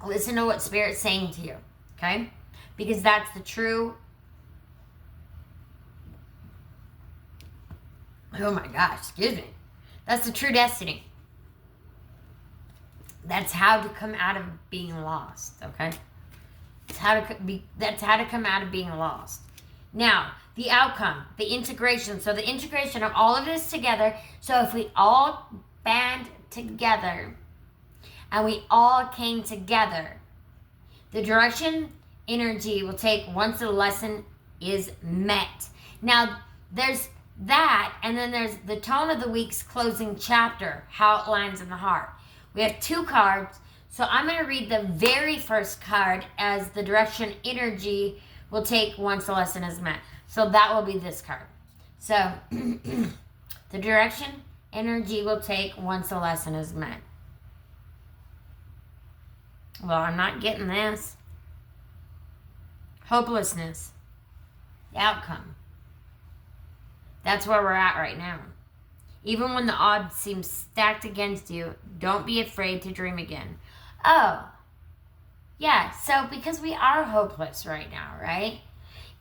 S1: Listen to what Spirit's saying to you, okay? Because that's the true... Oh my gosh, excuse me. That's the true destiny. That's how to come out of being lost, okay? That's how to come out of being lost. Now, the outcome, the integration. So the integration of all of this together. So if we all band together and we all came together, the direction energy will take once the lesson is met. Now, there's that, and then there's the tone of the week's closing chapter, how it lands in the heart. We have 2 cards, so I'm going to read the very first card as the direction energy will take once the lesson is met. So that will be this card. So the direction energy will take once the lesson is met. Well, I'm not getting this. Hopelessness. The outcome. That's where we're at right now. Even when the odds seem stacked against you, don't be afraid to dream again. Oh, yeah, so because we are hopeless right now, right?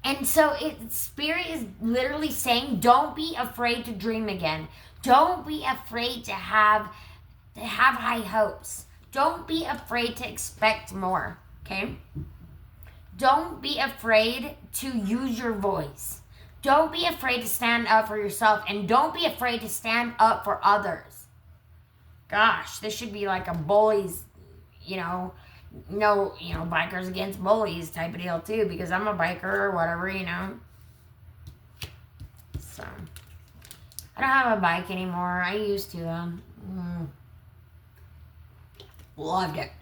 S1: And so Spirit is literally saying, don't be afraid to dream again. Don't be afraid to have high hopes. Don't be afraid to expect more, okay? Don't be afraid to use your voice. Don't be afraid to stand up for yourself, and don't be afraid to stand up for others. Gosh, this should be like a bullies, bikers against bullies type of deal too, because I'm a biker or whatever, So, I don't have a bike anymore. I used to, Loved it.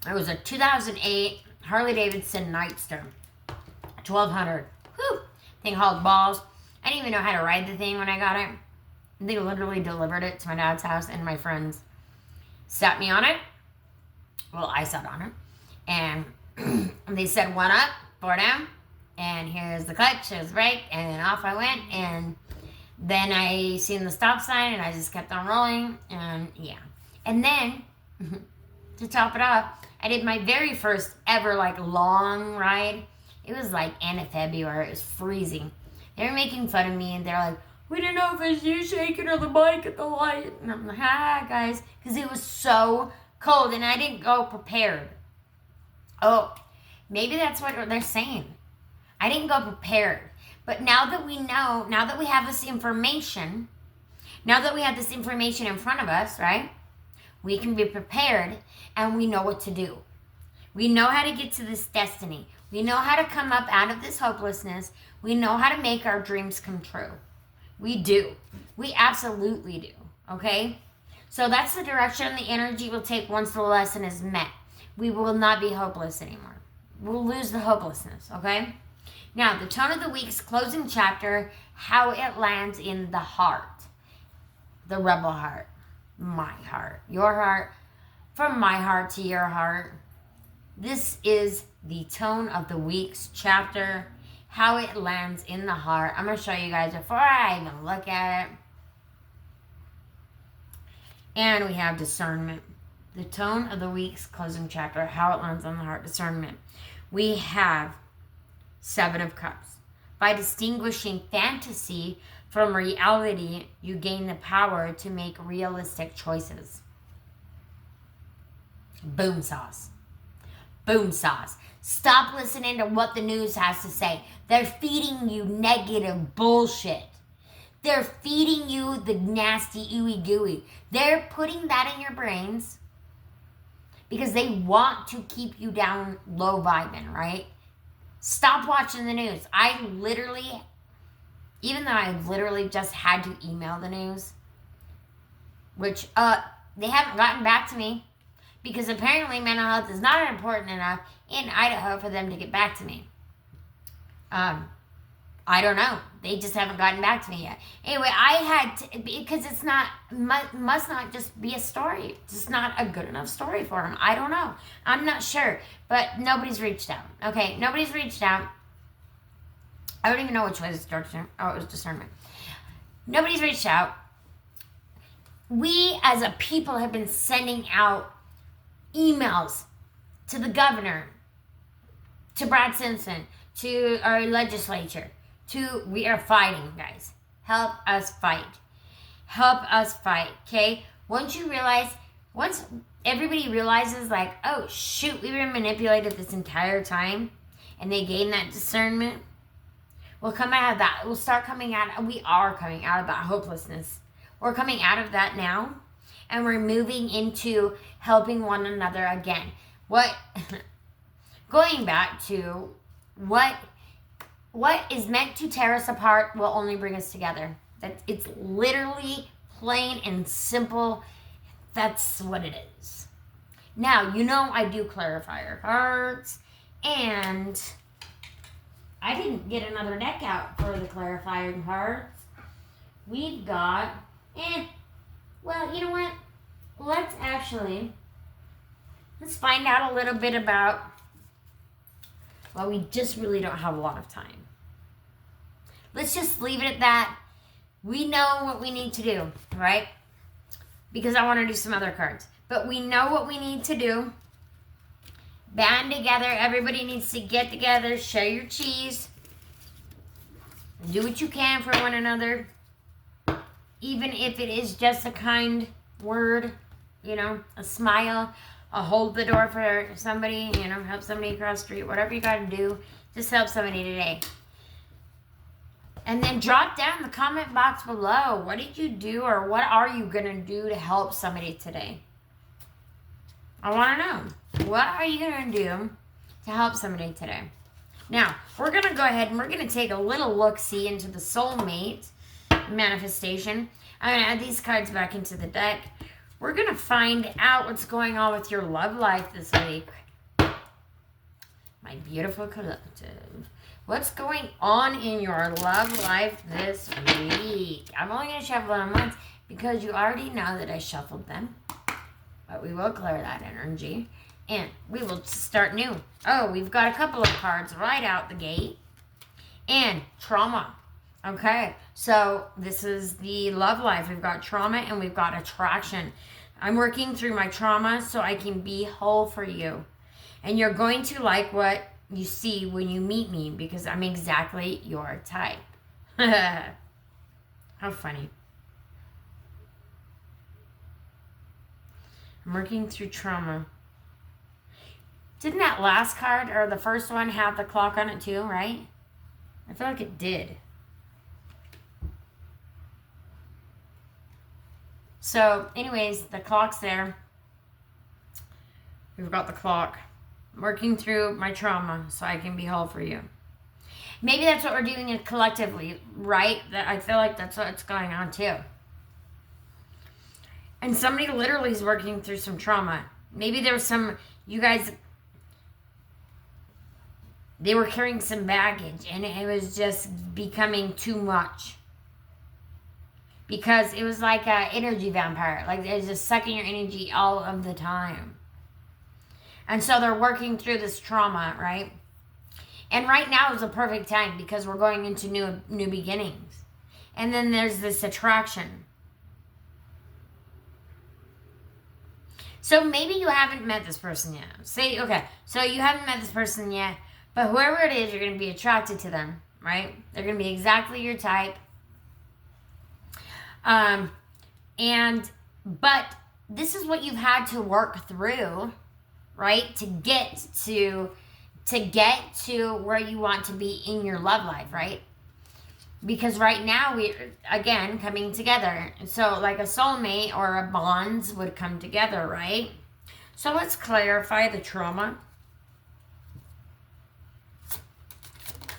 S1: It was a 2008 Harley Davidson Nightster. 1200. Whew. Thing hauled balls. I didn't even know how to ride the thing when I got it. They literally delivered it to my dad's house, and my friends sat me on it. Well, I sat on it. And they said 1 up, 4 down. And here's the clutch, here's the brake. And off I went. And then I seen the stop sign, and I just kept on rolling. And yeah. And then, to top it off, I did my very first ever long ride. It was end of February. It was freezing. They were making fun of me, and they're like, we didn't know if it's you shaking or the bike at the light. And I'm like, hi, guys. Because it was so cold, and I didn't go prepared. Oh, maybe that's what they're saying. I didn't go prepared. But now that we know, now that we have this information, in front of us, right? We can be prepared, and we know what to do. We know how to get to this destiny. We know how to come up out of this hopelessness. We know how to make our dreams come true. We do. We absolutely do. Okay? So that's the direction the energy will take once the lesson is met. We will not be hopeless anymore. We'll lose the hopelessness. Okay? Now, the tone of the week's closing chapter, how it lands in the heart. The rebel heart. My heart. Your heart. From my heart to your heart. This is the tone of the week's chapter, how it lands in the heart. I'm going to show you guys before I even look at it. And we have discernment. The tone of the week's closing chapter, how it lands on the heart, discernment. We have Seven of Cups. By distinguishing fantasy from reality, you gain the power to make realistic choices. Boom sauce. Boom sauce. Stop listening to what the news has to say. They're feeding you negative bullshit. They're feeding you the nasty ooey gooey. They're putting that in your brains because they want to keep you down low vibing, right? Stop watching the news. Even though I literally just had to email the news, which they haven't gotten back to me because apparently mental health is not important enough in Idaho for them to get back to me. I don't know. They just haven't gotten back to me yet. Anyway, I had to, because it's not, must not just be a story. It's just not a good enough story for them. I don't know. I'm not sure. But nobody's reached out. Okay, nobody's reached out. I don't even know which way it was discernment. Nobody's reached out. We as a people have been sending out emails to the governor, to Brad Simpson, to our legislature. We are fighting, guys. Help us fight. Help us fight, okay? Once everybody realizes, like, oh, shoot, we've been manipulated this entire time, and they gain that discernment, we'll come out of that. We are coming out of that hopelessness. We're coming out of that now, and we're moving into helping one another again. Going back to what is meant to tear us apart will only bring us together. It's literally plain and simple. That's what it is. Now, I do clarifier cards, and I didn't get another deck out for the clarifying cards. We've got, well, you know what? Let's find out a little bit about, well, we just really don't have a lot of time. Let's just leave it at that. We know what we need to do, right? Because I want to do some other cards. But we know what we need to do. Band together. Everybody needs to get together. Share your cheese. Do what you can for one another. Even if it is just a kind word, a smile, a hold the door for somebody, help somebody across the street, whatever you got to do, just help somebody today. And then drop down in the comment box below. What did you do or what are you going to do to help somebody today? I want to know. What are you going to do to help somebody today? Now, we're going to go ahead and we're going to take a little look-see into the soulmate manifestation. I'm going to add these cards back into the deck. We're going to find out what's going on with your love life this week. My beautiful collective. What's going on in your love life this week? I'm only going to shuffle them once because you already know that I shuffled them. But we will clear that energy. And we will start new. Oh, we've got a couple of cards right out the gate. And trauma. Okay, so this is the love life. We've got trauma and we've got attraction. I'm working through my trauma so I can be whole for you. And you're going to like what you see when you meet me because I'm exactly your type. How funny. I'm working through trauma. Didn't that last card or the first one have the clock on it too, right? I feel like it did. So, anyways, the clock's there. We've got the clock. Working through my trauma so I can be whole for you. Maybe that's what we're doing collectively, right? That I feel like that's what's going on too. And somebody literally is working through some trauma. Maybe there was you guys, they were carrying some baggage and it was just becoming too much. Because it was like an energy vampire. Like it was just sucking your energy all of the time. And so they're working through this trauma, right? And right now is a perfect time because we're going into new beginnings. And then there's this attraction. So maybe you haven't met this person yet. So you haven't met this person yet. But whoever it is, you're going to be attracted to them, right? They're going to be exactly your type. But this is what you've had to work through, right? To get to where you want to be in your love life, right? Because right now we're, again, coming together. So like a soulmate or a bonds would come together, right? So let's clarify the trauma.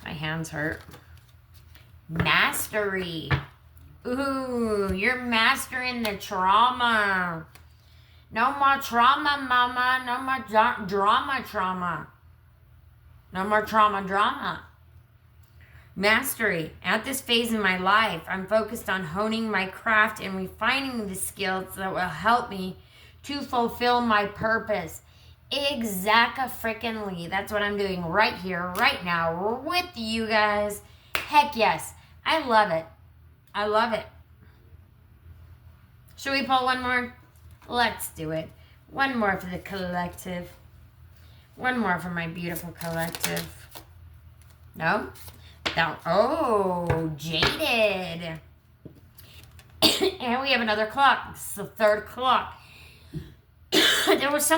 S1: My hands hurt. Mastery. Ooh, you're mastering the trauma. No more trauma, mama. No more drama. No more trauma. Mastery. At this phase in my life, I'm focused on honing my craft and refining the skills that will help me to fulfill my purpose. Exactly. That's what I'm doing right here, right now, with you guys. Heck yes. I love it. I love it. Should we pull one more? Let's do it. One more for the collective. One more for my beautiful collective. No? No. Oh, jaded. And we have another clock. This is the third clock. There was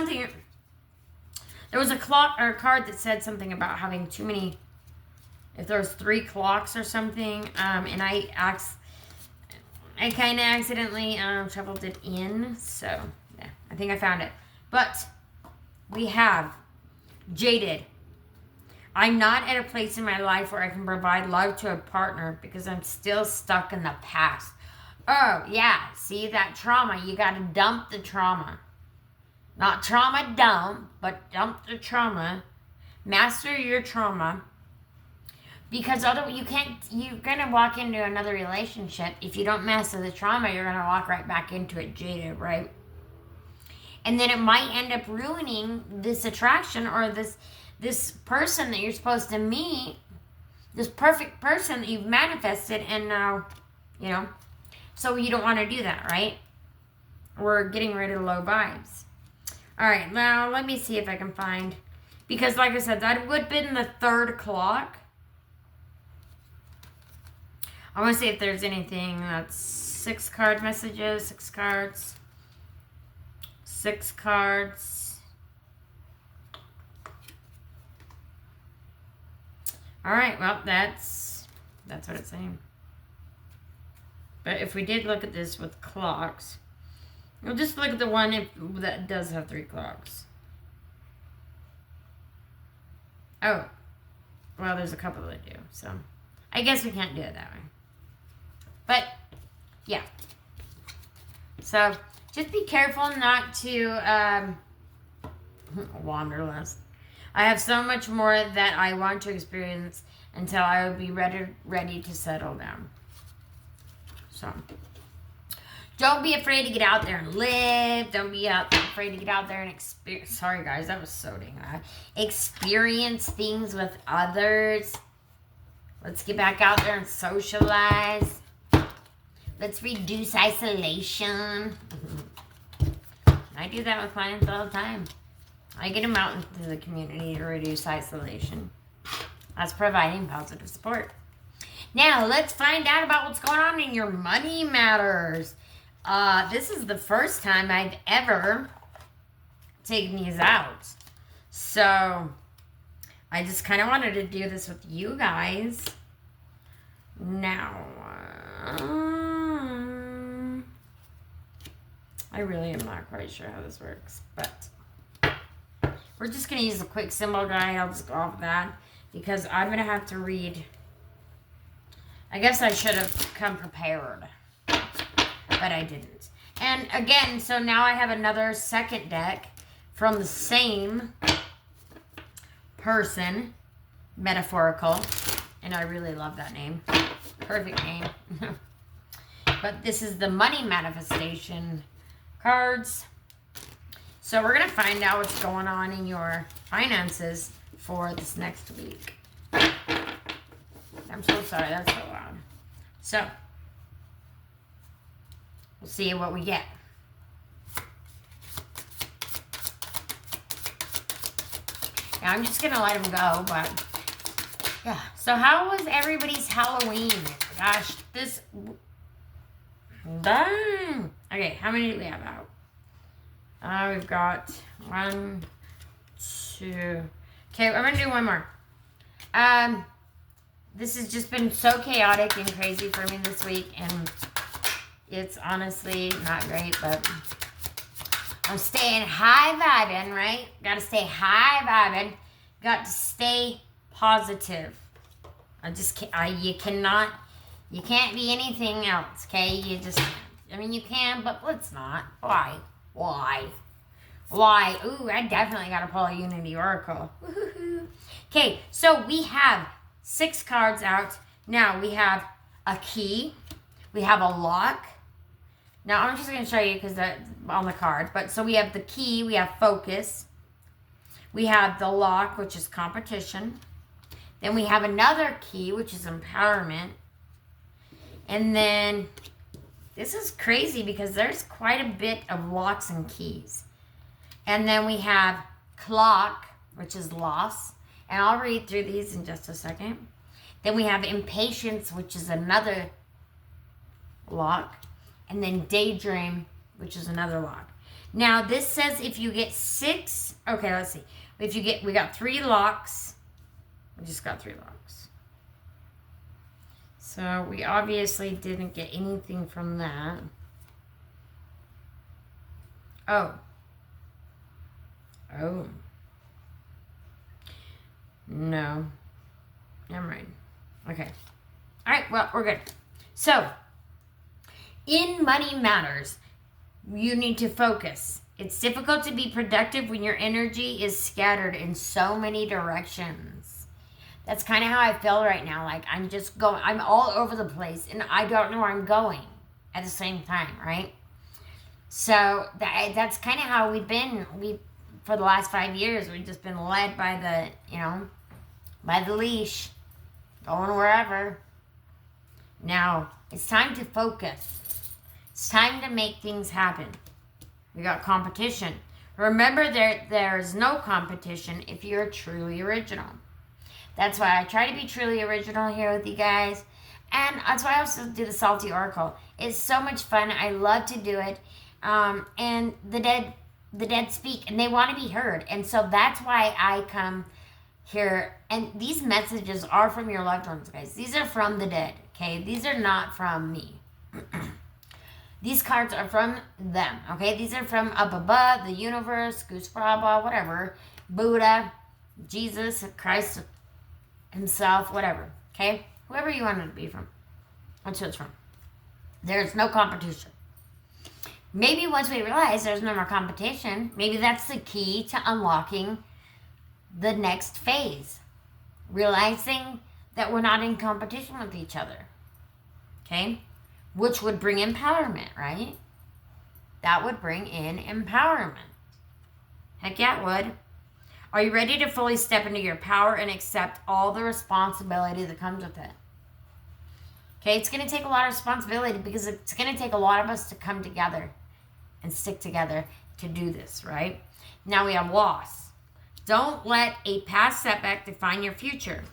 S1: a clock or a card that said something about having too many, if there was 3 clocks or something, and I kind of accidentally shuffled it in, so yeah, I think I found it. But we have jaded. I'm not at a place in my life where I can provide love to a partner because I'm still stuck in the past. Oh, yeah, see that trauma. You got to dump the trauma. Not trauma dump, but dump the trauma. Master your trauma. Because you're going to walk into another relationship. If you don't master the trauma, you're going to walk right back into it jaded, right? And then it might end up ruining this attraction or this person that you're supposed to meet, this perfect person that you've manifested, and now, so you don't want to do that, right? We're getting rid of low vibes. All right, now let me see if I can find, because like I said, that would have been the third clock. I want to see if there's anything that's 6 card messages, 6 cards, 6 cards. All right, well, that's what it's saying. But if we did look at this with clocks, we'll just look at the one that does have 3 clocks. Oh, well, there's a couple that do, so I guess we can't do it that way. But, yeah. So, just be careful not to wanderlust. I have so much more that I want to experience until I will be ready to settle down. So, don't be afraid to get out there and live. Don't be afraid to get out there and experience. Sorry, guys, that was so dang loud. Experience things with others. Let's get back out there and socialize. Let's reduce isolation. I do that with clients all the time. I get them out into the community to reduce isolation. That's providing positive support. Now, let's find out about what's going on in your money matters. This is the first time I've ever taken these out. So, I just kind of wanted to do this with you guys. Now, I really am not quite sure how this works, but we're just going to use a quick symbol guide. I'll just go off of that because I'm going to have to read. I guess I should have come prepared, but I didn't. And again, so now I have another second deck from the same person, metaphorical, and I really love that name. Perfect name. But this is the money manifestation cards. So we're going to find out what's going on in your finances for this next week. I'm so sorry, that's so loud. So, we'll see what we get. Now, I'm just going to let them go, but yeah. So how was everybody's Halloween? Gosh, this... Dang. Okay, how many do we have out? We've got 1, 2... Okay, I'm going to do one more. This has just been so chaotic and crazy for me this week, and it's honestly not great, but I'm staying high vibing, right? Got to stay high vibing. Got to stay positive. I just can't, you can't be anything else, okay? You just, I mean, you can, but let's not. Why? Ooh, I definitely got to pull a Unity Oracle. Okay, so we have 6 cards out. Now we have a key. We have a lock. Now I'm just going to show you because that's on the card. But so we have the key. We have focus. We have the lock, which is competition. Then we have another key, which is empowerment. And then this is crazy because there's quite a bit of locks and keys. And then we have clock, which is loss. And I'll read through these in just a second. Then we have impatience, which is another lock. And then daydream, which is another lock. Now, this says if you get 6... Okay, let's see. We got 3 locks. We just got 3 locks. So, we obviously didn't get anything from that. Oh. No. Never mind. Okay. All right, well, we're good. So, in Money Matters, you need to focus. It's difficult to be productive when your energy is scattered in so many directions. That's kind of how I feel right now. Like, I'm all over the place, and I don't know where I'm going at the same time, right? So, that's kind of how we've been. For the last 5 years, we've just been led by by the leash, going wherever. Now, it's time to focus. It's time to make things happen. We got competition. Remember, there's no competition if you're truly original. That's why I try to be truly original here with you guys. And that's why I also do the Salty Oracle. It's so much fun. I love to do it. And the dead speak, and they want to be heard. And so that's why I come here. And these messages are from your loved ones, guys. These are from the dead, okay? These are not from me. These cards are from them, okay? These are from up above, the universe, Goose Brahma, whatever. Buddha, Jesus, Christ himself, whatever, okay? Whoever you want it to be from. That's who it's from. There's no competition. Maybe once we realize there's no more competition, maybe that's the key to unlocking the next phase. Realizing that we're not in competition with each other. Okay? Which would bring empowerment, right? That would bring in empowerment. Heck yeah, it would. Are you ready to fully step into your power and accept all the responsibility that comes with it? Okay, it's going to take a lot of responsibility because it's going to take a lot of us to come together and stick together to do this, right? Now we have loss. Don't let a past setback define your future.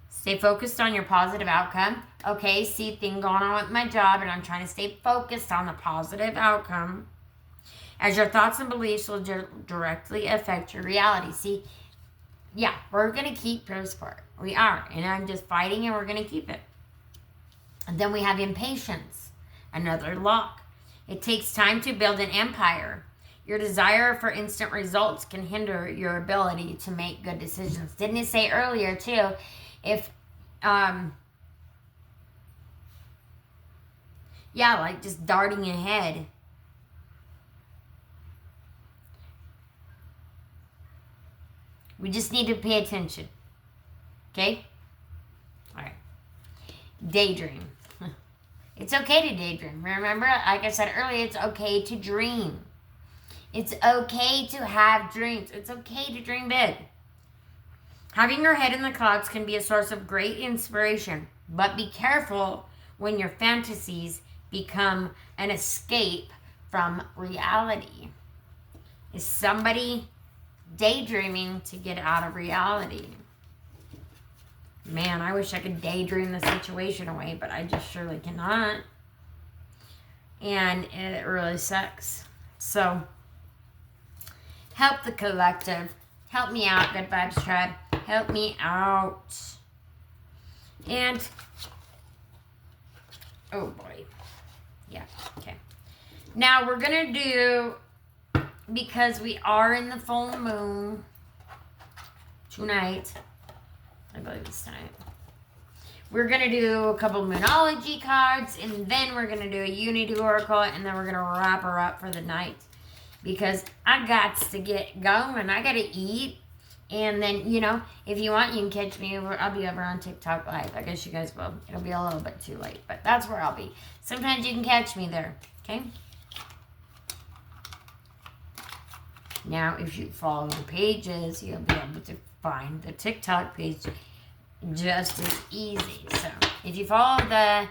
S1: Stay focused on your positive outcome. Okay, see, thing going on with my job, and I'm trying to stay focused on the positive outcome. As your thoughts and beliefs will directly affect your reality. See, yeah, we're going to keep this part. We are. And I'm just fighting, and we're going to keep it. And then we have impatience. Another lock. It takes time to build an empire. Your desire for instant results can hinder your ability to make good decisions. Didn't it say earlier, too, if, yeah, like just darting ahead. We just need to pay attention. Okay? All right. Daydream. It's okay to daydream. Remember, like I said earlier, it's okay to dream. It's okay to have dreams. It's okay to dream big. Having your head in the clouds can be a source of great inspiration, but be careful when your fantasies become an escape from reality. Is somebody daydreaming to get out of reality. Man, I wish I could daydream the situation away, but I just surely cannot. And it really sucks. So, help the collective. Help me out, Good Vibes Tribe. Help me out. And, oh boy. Yeah, okay. Now we're going to do, because we are in the full moon tonight, I believe it's tonight, we're going to do a couple Moonology cards, and then we're going to do a Unity Oracle, and then we're going to wrap her up for the night. Because I got to get going. I got to eat. And then, you know, if you want, you can catch me over. I'll be over on TikTok Live. I guess you guys will. It'll be a little bit too late, but that's where I'll be. Sometimes you can catch me there, okay? Now, if you follow the pages, you'll be able to find the TikTok page just as easy. So, if you follow the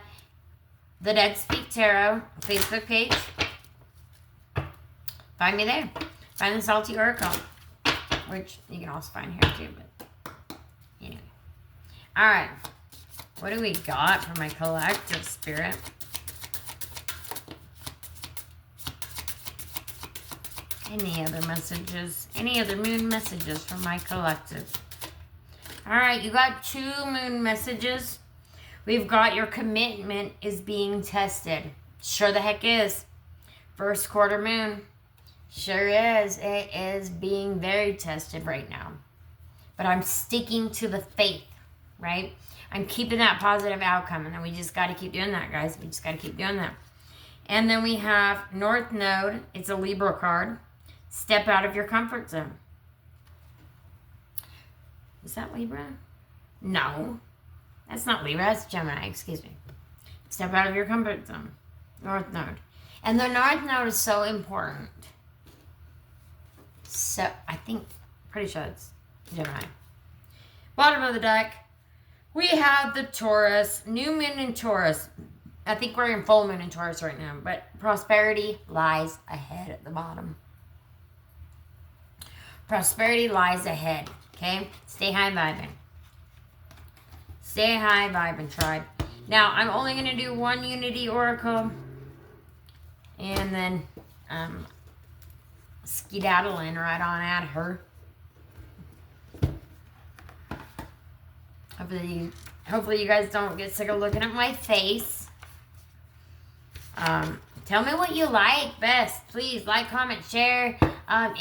S1: Dead Speak Tarot Facebook page, find me there. Find the Salty Oracle, which you can also find here too, but anyway. Alright. What do we got for my collective spirit? Any other messages? Any other moon messages from my collective? Alright, you got 2 moon messages. We've got your commitment is being tested. Sure the heck is. First quarter moon. Sure is. It is being very tested right now. But I'm sticking to the faith, right? I'm keeping that positive outcome. And then we just got to keep doing that, guys. We just got to keep doing that. And then we have North Node. It's a Libra card. Step out of your comfort zone. Is that Libra? No. That's not Libra. That's Gemini. Excuse me. Step out of your comfort zone. North Node. And the North Node is so important. So, I think, pretty sure it's Gemini. Bottom of the deck, we have the Taurus, new moon in Taurus. I think we're in full moon in Taurus right now, but prosperity lies ahead at the bottom. Prosperity lies ahead, okay? Stay high vibing. Stay high vibing, tribe. Now, I'm only going to do one Unity Oracle, and then skedaddling right on at her. Hopefully you guys don't get sick of looking at my face. Tell me what you like best. Please like, comment, share.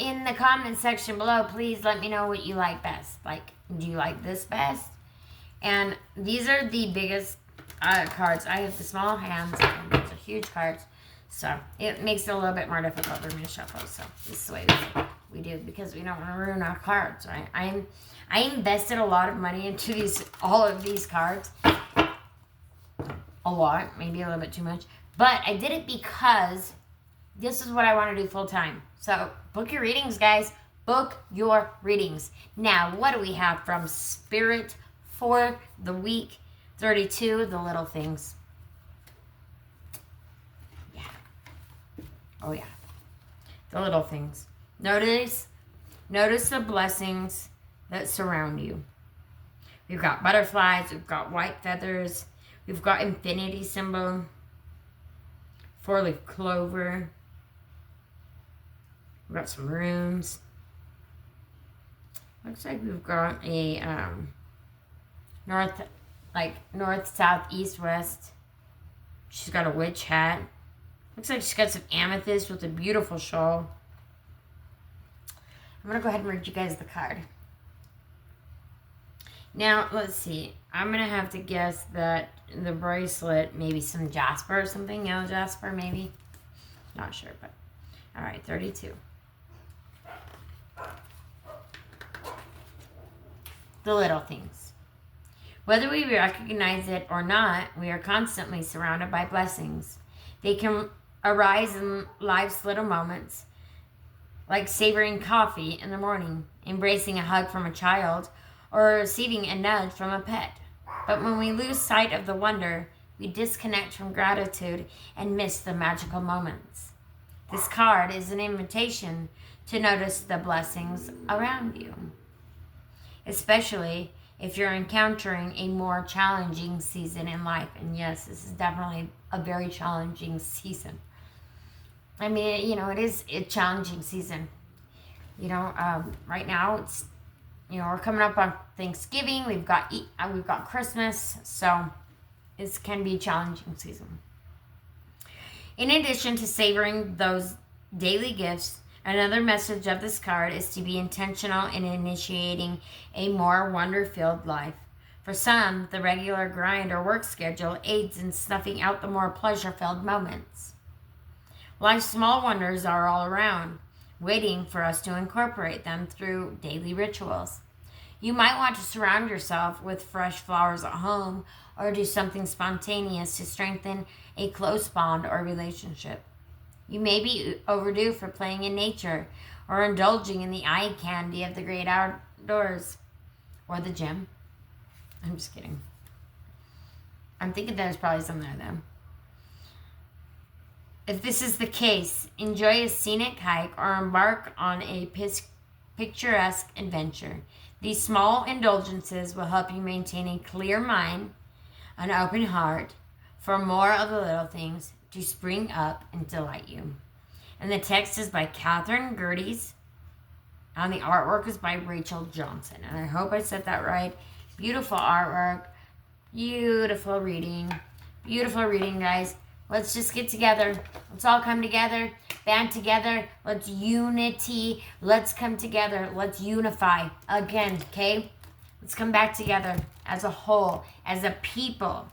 S1: In the comment section below, please let me know what you like best. Like, do you like this best? And these are the biggest cards. I have the small hands, and these are huge cards. So, it makes it a little bit more difficult for me to shuffle. So, this is the way we do, because we don't want to ruin our cards, right? I invested a lot of money into all of these cards. A lot, maybe a little bit too much. But I did it because this is what I want to do full time. So, book your readings, guys. Book your readings. Now, what do we have from Spirit for the week 32? The little things. Yeah. Oh, yeah. The little things. Notice the blessings that surround you. We've got butterflies. We've got white feathers. We've got infinity symbol. 4-leaf clover. We've got some runes. Looks like we've got a north, south, east, west. She's got a witch hat. Looks like she's got some amethyst with a beautiful shawl. I'm going to go ahead and read you guys the card. Now, let's see. I'm going to have to guess that the bracelet, maybe some jasper or something. Yellow jasper, maybe. Not sure, but. All right, 32. The little things. Whether we recognize it or not, we are constantly surrounded by blessings. They can arise in life's little moments, like savoring coffee in the morning, embracing a hug from a child, or receiving a nudge from a pet. But when we lose sight of the wonder, we disconnect from gratitude and miss the magical moments. This card is an invitation to notice the blessings around you, especially if you're encountering a more challenging season in life. And yes, this is definitely a very challenging season. I mean, you know, it is a challenging season. You know, right now it's, you know, we're coming up on Thanksgiving. We've got Christmas, so this can be a challenging season. In addition to savoring those daily gifts, another message of this card is to be intentional in initiating a more wonder-filled life. For some, the regular grind or work schedule aids in snuffing out the more pleasure-filled moments. Life's small wonders are all around, waiting for us to incorporate them through daily rituals. You might want to surround yourself with fresh flowers at home or do something spontaneous to strengthen a close bond or relationship. You may be overdue for playing in nature or indulging in the eye candy of the great outdoors or the gym. I'm just kidding. I'm thinking there's probably some there though. If this is the case, enjoy a scenic hike or embark on a picturesque adventure. These small indulgences will help you maintain a clear mind, an open heart, for more of the little things to spring up and delight you. And the text is by Catherine Gerdes, and the artwork is by Rachel Johnson. And I hope I said that right. Beautiful artwork, beautiful reading, guys. Let's just get together. Let's all come together, band together. Let's unity. Let's come together. Let's unify again, okay? Let's come back together as a whole, as a people.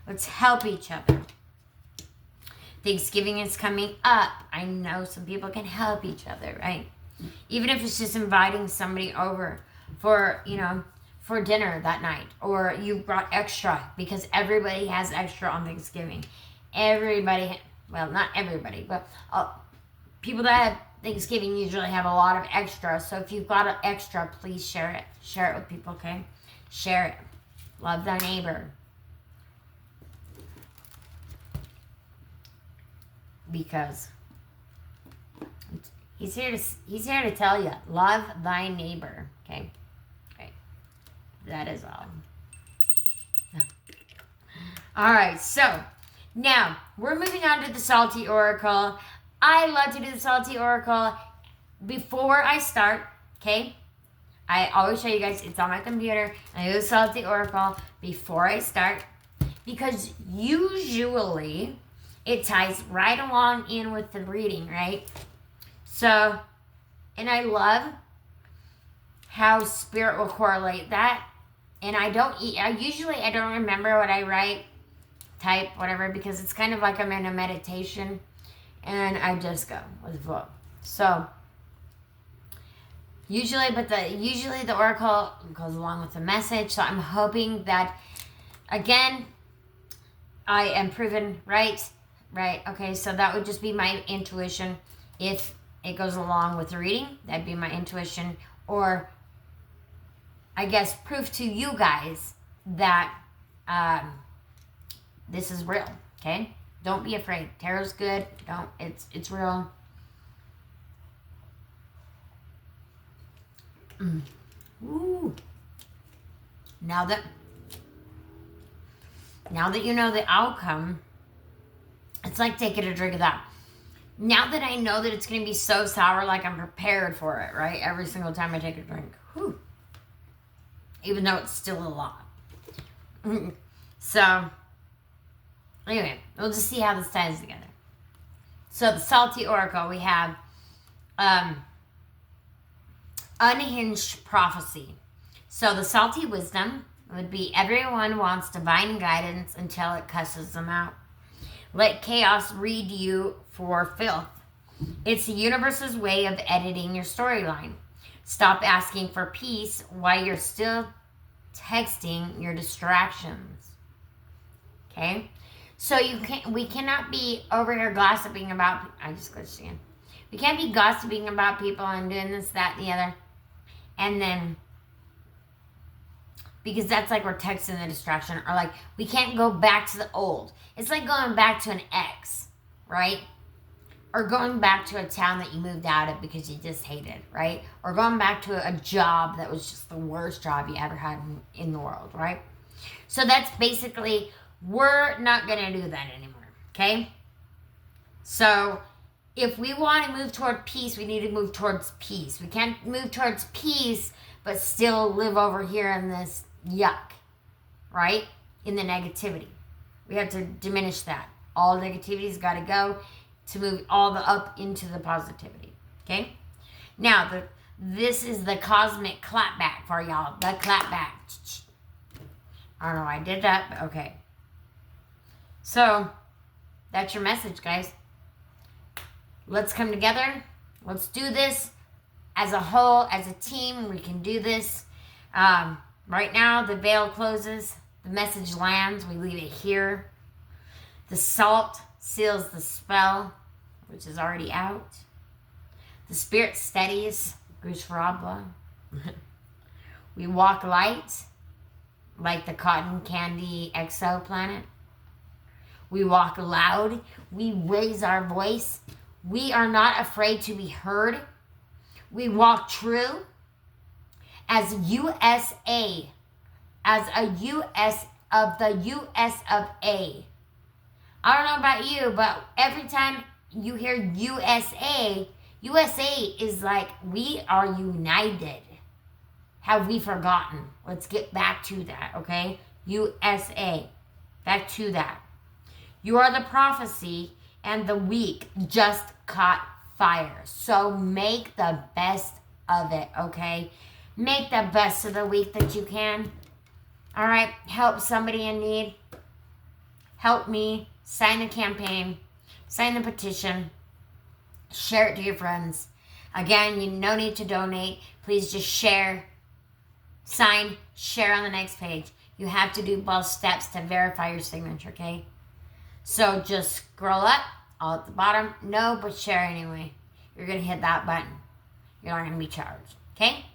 S1: Let's help each other. Thanksgiving is coming up. I know some people can help each other, right? Even if it's just inviting somebody over for, you know, for dinner that night, or you brought extra, because everybody has extra on Thanksgiving. Everybody, well, not everybody, but people that have Thanksgiving usually have a lot of extra. So if you've got an extra, please share it. Share it with people, okay? Share it. Love thy neighbor. Because he's here to tell you, love thy neighbor, okay? That is all. All right, so now we're moving on to the Salty Oracle. I love to do the Salty Oracle before I start, okay? I always show you guys, it's on my computer. I do the Salty Oracle before I start because usually it ties right along in with the reading, right? So, and I love how Spirit will correlate that. And I don't remember what I type, whatever, because it's kind of like I'm in a meditation and I just go with the flow. So usually the oracle goes along with the message. So I'm hoping that, again, I am proven right. Okay, so that would just be my intuition. If it goes along with the reading, that'd be my intuition, or I guess proof to you guys that this is real, okay? Don't be afraid. Tarot's good. It's real. Ooh. Now that you know the outcome, it's like taking a drink of that. Now that I know that it's going to be so sour, like I'm prepared for it, right? Every single time I take a drink. Whew. Even though it's still a lot. So, anyway, we'll just see how this ties together. So, the Salty Oracle, we have Unhinged Prophecy. So, the Salty Wisdom would be everyone wants divine guidance until it cusses them out. Let chaos read you for filth. It's the universe's way of editing your storyline. Stop asking for peace while you're still texting your distractions. Okay? So we cannot be over here gossiping about, I just glitched again. We can't be gossiping about people and doing this, that, and the other. And then, because that's like we're texting the distraction. Or like, we can't go back to the old. It's like going back to an ex, right? or going back to a town that you moved out of because you just hated, right? Or going back to a job that was just the worst job you ever had in the world, right? So that's basically, we're not going to do that anymore, okay? So if we want to move toward peace, we need to move towards peace. We can't move towards peace but still live over here in this yuck, right? In the negativity. We have to diminish that. All negativity's got to go to move all the up into the positivity, okay? Now, this is the cosmic clapback for y'all. The clapback. I don't know why I did that, but okay. So, that's your message, guys. Let's come together. Let's do this as a whole, as a team. We can do this. Right now, the veil closes. The message lands. We leave it here. The salt seals the spell, which is already out. The spirit steadies. Goose Rabla. We walk light, like the cotton candy exoplanet. We walk loud. We raise our voice. We are not afraid to be heard. We walk true as USA, as a US of the US of A. I don't know about you, but every time you hear USA, USA is like, we are united. Have we forgotten? Let's get back to that, okay? USA. Back to that. You are the prophecy, and the week just caught fire. So make the best of it, okay? Make the best of the week that you can. All right? Help somebody in need. Help me. Sign the campaign. Sign the petition. Share it to your friends. Again, you no need to donate. Please just share. Sign. Share on the next page. You have to do both steps to verify your signature, okay? So just scroll up, all at the bottom. No, but share anyway. You're going to hit that button. You're not going to be charged. Okay?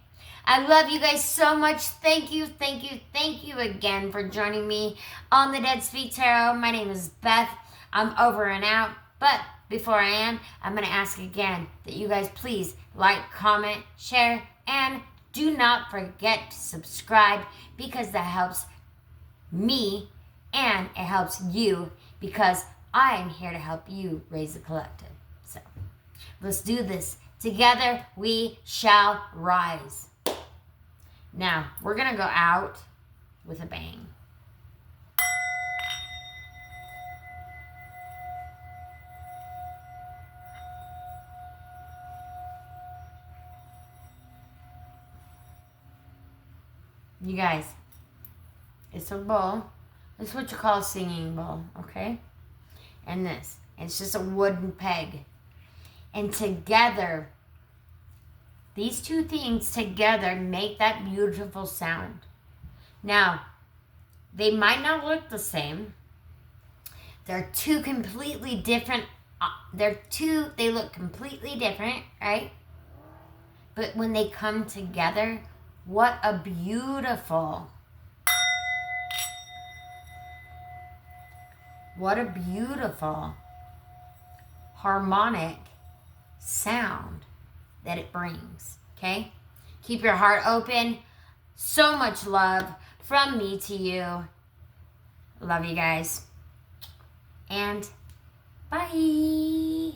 S1: I love you guys so much. Thank you, thank you, thank you again for joining me on the Dead Speak Tarot. My name is Beth. I'm over and out. But before I am, I'm going to ask again that you guys please like, comment, share, and do not forget to subscribe, because that helps me and it helps you, because I am here to help you raise the collective. So, let's do this. Together we shall rise. Now, we're going to go out with a bang. You guys, it's a bowl. It's what you call a singing bowl, okay? And this, it's just a wooden peg. And together, these two things together make that beautiful sound. Now, they might not look the same. They're two completely different. They look completely different, right? But when they come together, what a beautiful harmonic sound that it brings, okay? Keep your heart open. So much love from me to you. Love you guys. And bye.